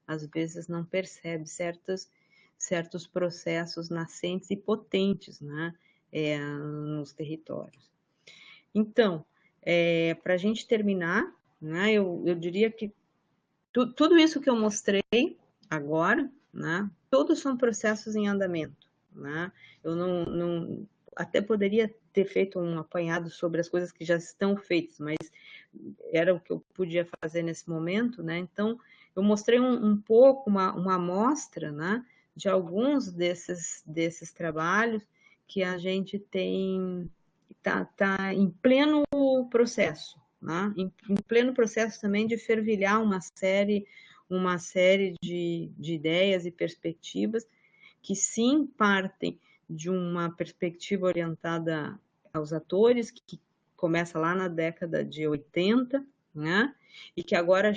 às vezes não percebe certos processos nascentes e potentes, né? Nos territórios. Então, para a gente terminar, né? Eu diria que tudo isso que eu mostrei agora, né? Todos são processos em andamento, né? Eu não até poderia ter feito um apanhado sobre as coisas que já estão feitas, mas era o que eu podia fazer nesse momento, né? Então, eu mostrei um pouco, uma amostra, né, de alguns desses trabalhos que a gente tá em pleno processo, né? Em pleno processo também de fervilhar uma série de ideias e perspectivas que sim partem de uma perspectiva orientada aos atores, que começa lá na década de 80, né? E que agora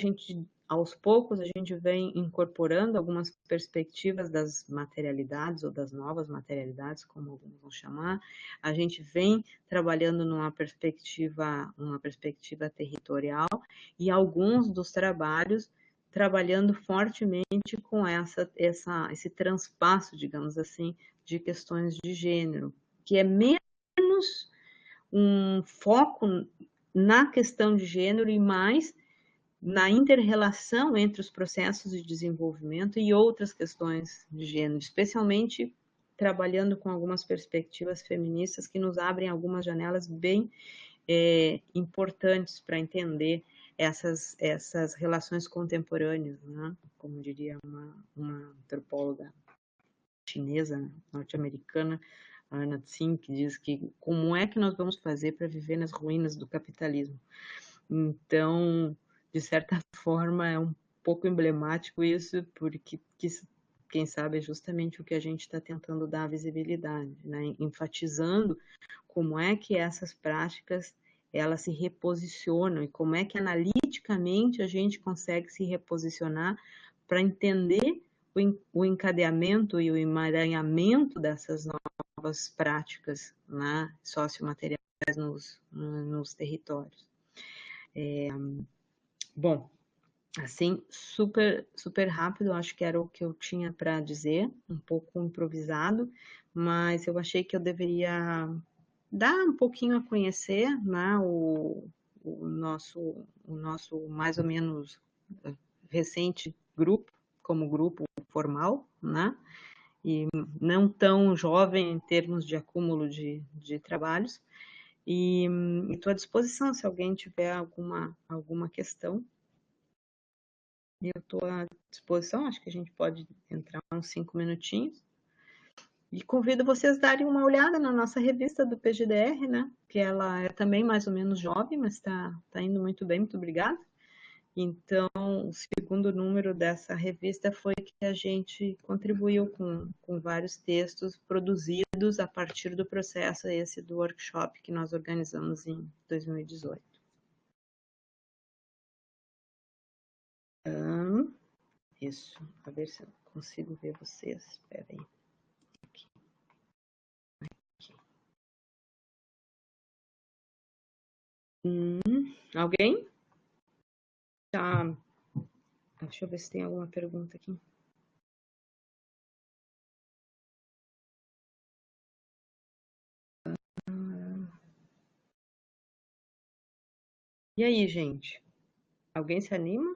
aos poucos, a gente vem incorporando algumas perspectivas das materialidades ou das novas materialidades, como alguns vão chamar. A gente vem trabalhando numa perspectiva territorial e alguns dos trabalhos trabalhando fortemente com esse transpasso, digamos assim, de questões de gênero, que é menos um foco na questão de gênero e mais na inter-relação entre os processos de desenvolvimento e outras questões de gênero, especialmente trabalhando com algumas perspectivas feministas que nos abrem algumas janelas bem importantes para entender essas relações contemporâneas, né? Como diria uma antropóloga chinesa, norte-americana, Anna Tsing, que diz que como é que nós vamos fazer para viver nas ruínas do capitalismo? Então, de certa forma, é um pouco emblemático isso, porque quem sabe é justamente o que a gente está tentando dar visibilidade, né? Enfatizando como é que essas práticas elas se reposicionam e como é que analiticamente a gente consegue se reposicionar para entender o encadeamento e o emaranhamento dessas novas práticas, né, sociomateriais nos territórios. Bom, assim, super, super rápido, acho que era o que eu tinha para dizer, um pouco improvisado, mas eu achei que eu deveria dar um pouquinho a conhecer, né, o nosso mais ou menos recente grupo, como grupo formal, né, e não tão jovem em termos de acúmulo de trabalhos, e estou à disposição se alguém tiver alguma questão. Eu estou à disposição, acho que a gente pode entrar uns 5 minutinhos. E convido vocês a darem uma olhada na nossa revista do PGDR, né? Que ela é também mais ou menos jovem, mas está indo muito bem, muito obrigada. Então, o segundo número dessa revista foi que a gente contribuiu com vários textos produzidos a partir do processo esse do workshop que nós organizamos em 2018. Isso, a ver se eu consigo ver vocês. Espera aí. Aqui. Alguém? Tá Deixa eu ver se tem alguma pergunta aqui. E aí, gente? Alguém se anima?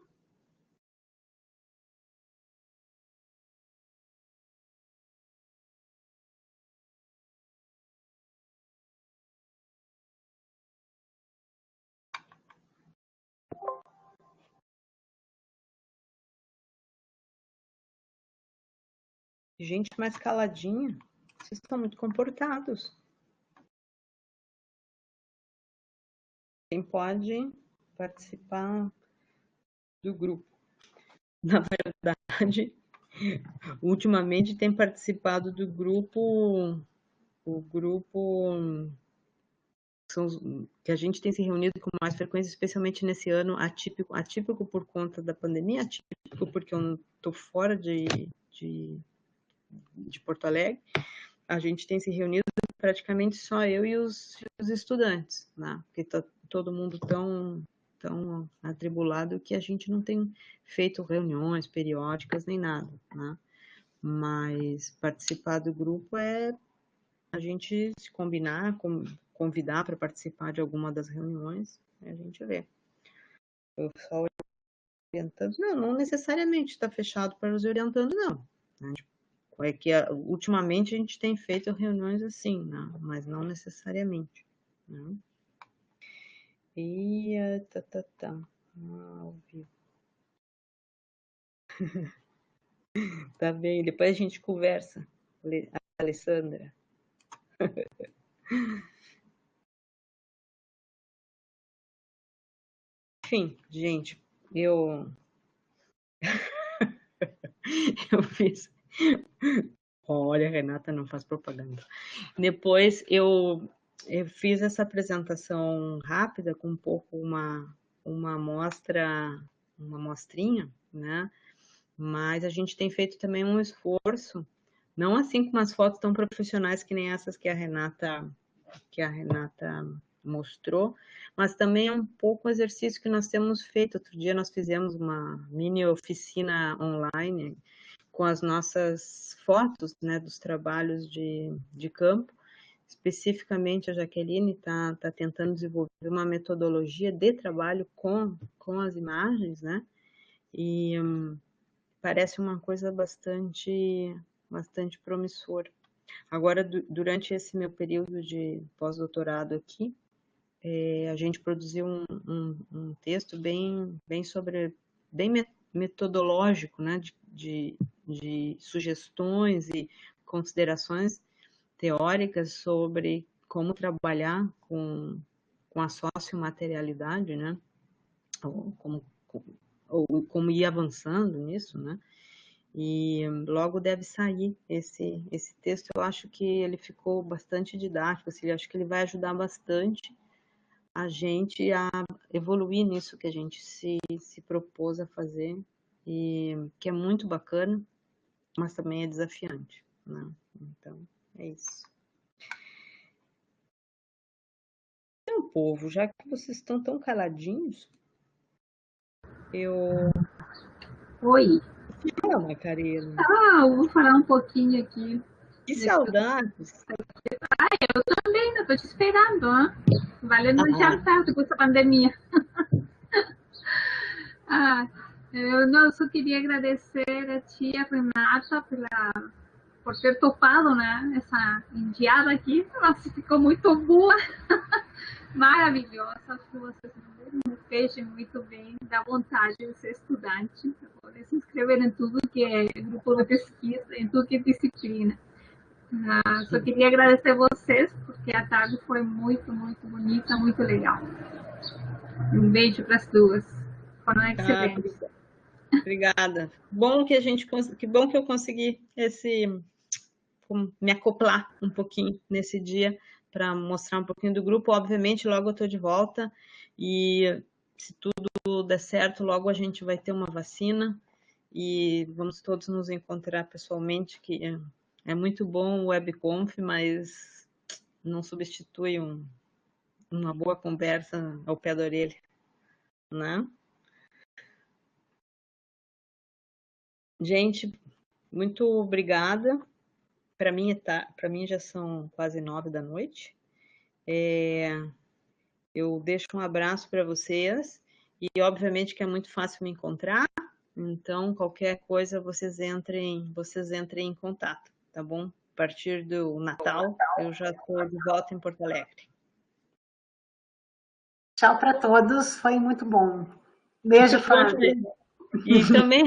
Gente mais caladinha. Vocês estão muito comportados. Quem pode participar do grupo? Na verdade, ultimamente tem participado do grupo, o grupo que a gente tem se reunido com mais frequência, especialmente nesse ano atípico por conta da pandemia, atípico porque eu estou fora de Porto Alegre. A gente tem se reunido praticamente só eu e os estudantes, né? Porque está todo mundo tão atribulado que a gente não tem feito reuniões periódicas nem nada, né? Mas participar do grupo é a gente se combinar, convidar para participar de alguma das reuniões, a gente vê. Eu só orientando, não necessariamente está fechado para os orientando, não. É que ultimamente a gente tem feito reuniões assim, né? Mas não necessariamente. Né? E ao vivo. Tá bem, depois a gente conversa, Alessandra. Enfim, gente, eu fiz. Olha, Renata não faz propaganda. Depois eu fiz essa apresentação rápida com um pouco uma amostrinha, né? Mas a gente tem feito também um esforço, não assim com umas fotos tão profissionais que nem essas que a Renata mostrou, mas também é um pouco o exercício que nós temos feito. Outro dia nós fizemos uma mini oficina online com as nossas fotos, né, dos trabalhos de campo. Especificamente, a Jaqueline está tentando desenvolver uma metodologia de trabalho com as imagens, né? E parece uma coisa bastante promissora. Agora, durante esse meu período de pós-doutorado aqui, a gente produziu um texto bem metodológico, né, de sugestões e considerações teóricas sobre como trabalhar com a sociomaterialidade, né, ou como ir avançando nisso, né, e logo deve sair esse texto. Eu acho que ele ficou bastante didático, assim, eu acho que ele vai ajudar bastante a gente a evoluir nisso que a gente se propôs a fazer, e que é muito bacana, mas também é desafiante, né? Então, é isso. Meu povo, já que vocês estão tão caladinhos, Oi. Fala, Macarena. Eu vou falar um pouquinho aqui. Que saudades. Eu também, ainda estou te esperando, hein? Valendo no jantar com essa pandemia. Eu só queria agradecer a tia Renata por ter topado, né, essa enviada aqui. Nossa, ficou muito boa. Maravilhosa. Acho que vocês me fez muito bem. Dá vontade de ser estudante. Poder se inscrever em tudo que é grupo de pesquisa, em tudo que é disciplina. Só queria agradecer a vocês, porque a tarde foi muito, muito bonita, muito legal. Um beijo para as duas. Foram excelentes. Obrigada. Que bom que eu consegui me acoplar um pouquinho nesse dia para mostrar um pouquinho do grupo. Obviamente, logo eu estou de volta e se tudo der certo, logo a gente vai ter uma vacina e vamos todos nos encontrar pessoalmente, que é muito bom o webconf, mas não substitui uma boa conversa ao pé da orelha, né? Gente, muito obrigada. Para mim já são quase 9 da noite. Eu deixo um abraço para vocês e obviamente que é muito fácil me encontrar. Então, qualquer coisa, vocês entrem em contato, tá bom? A partir do Natal, eu já estou de volta em Porto Alegre. Tchau para todos, foi muito bom. Beijo, Fábio. E também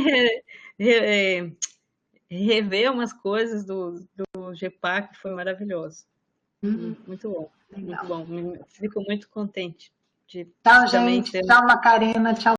rever umas coisas do GEPAC, foi maravilhoso. Muito bom, muito bom. Fico muito contente de tchau, também gente. Tchau, Macarena. Tchau.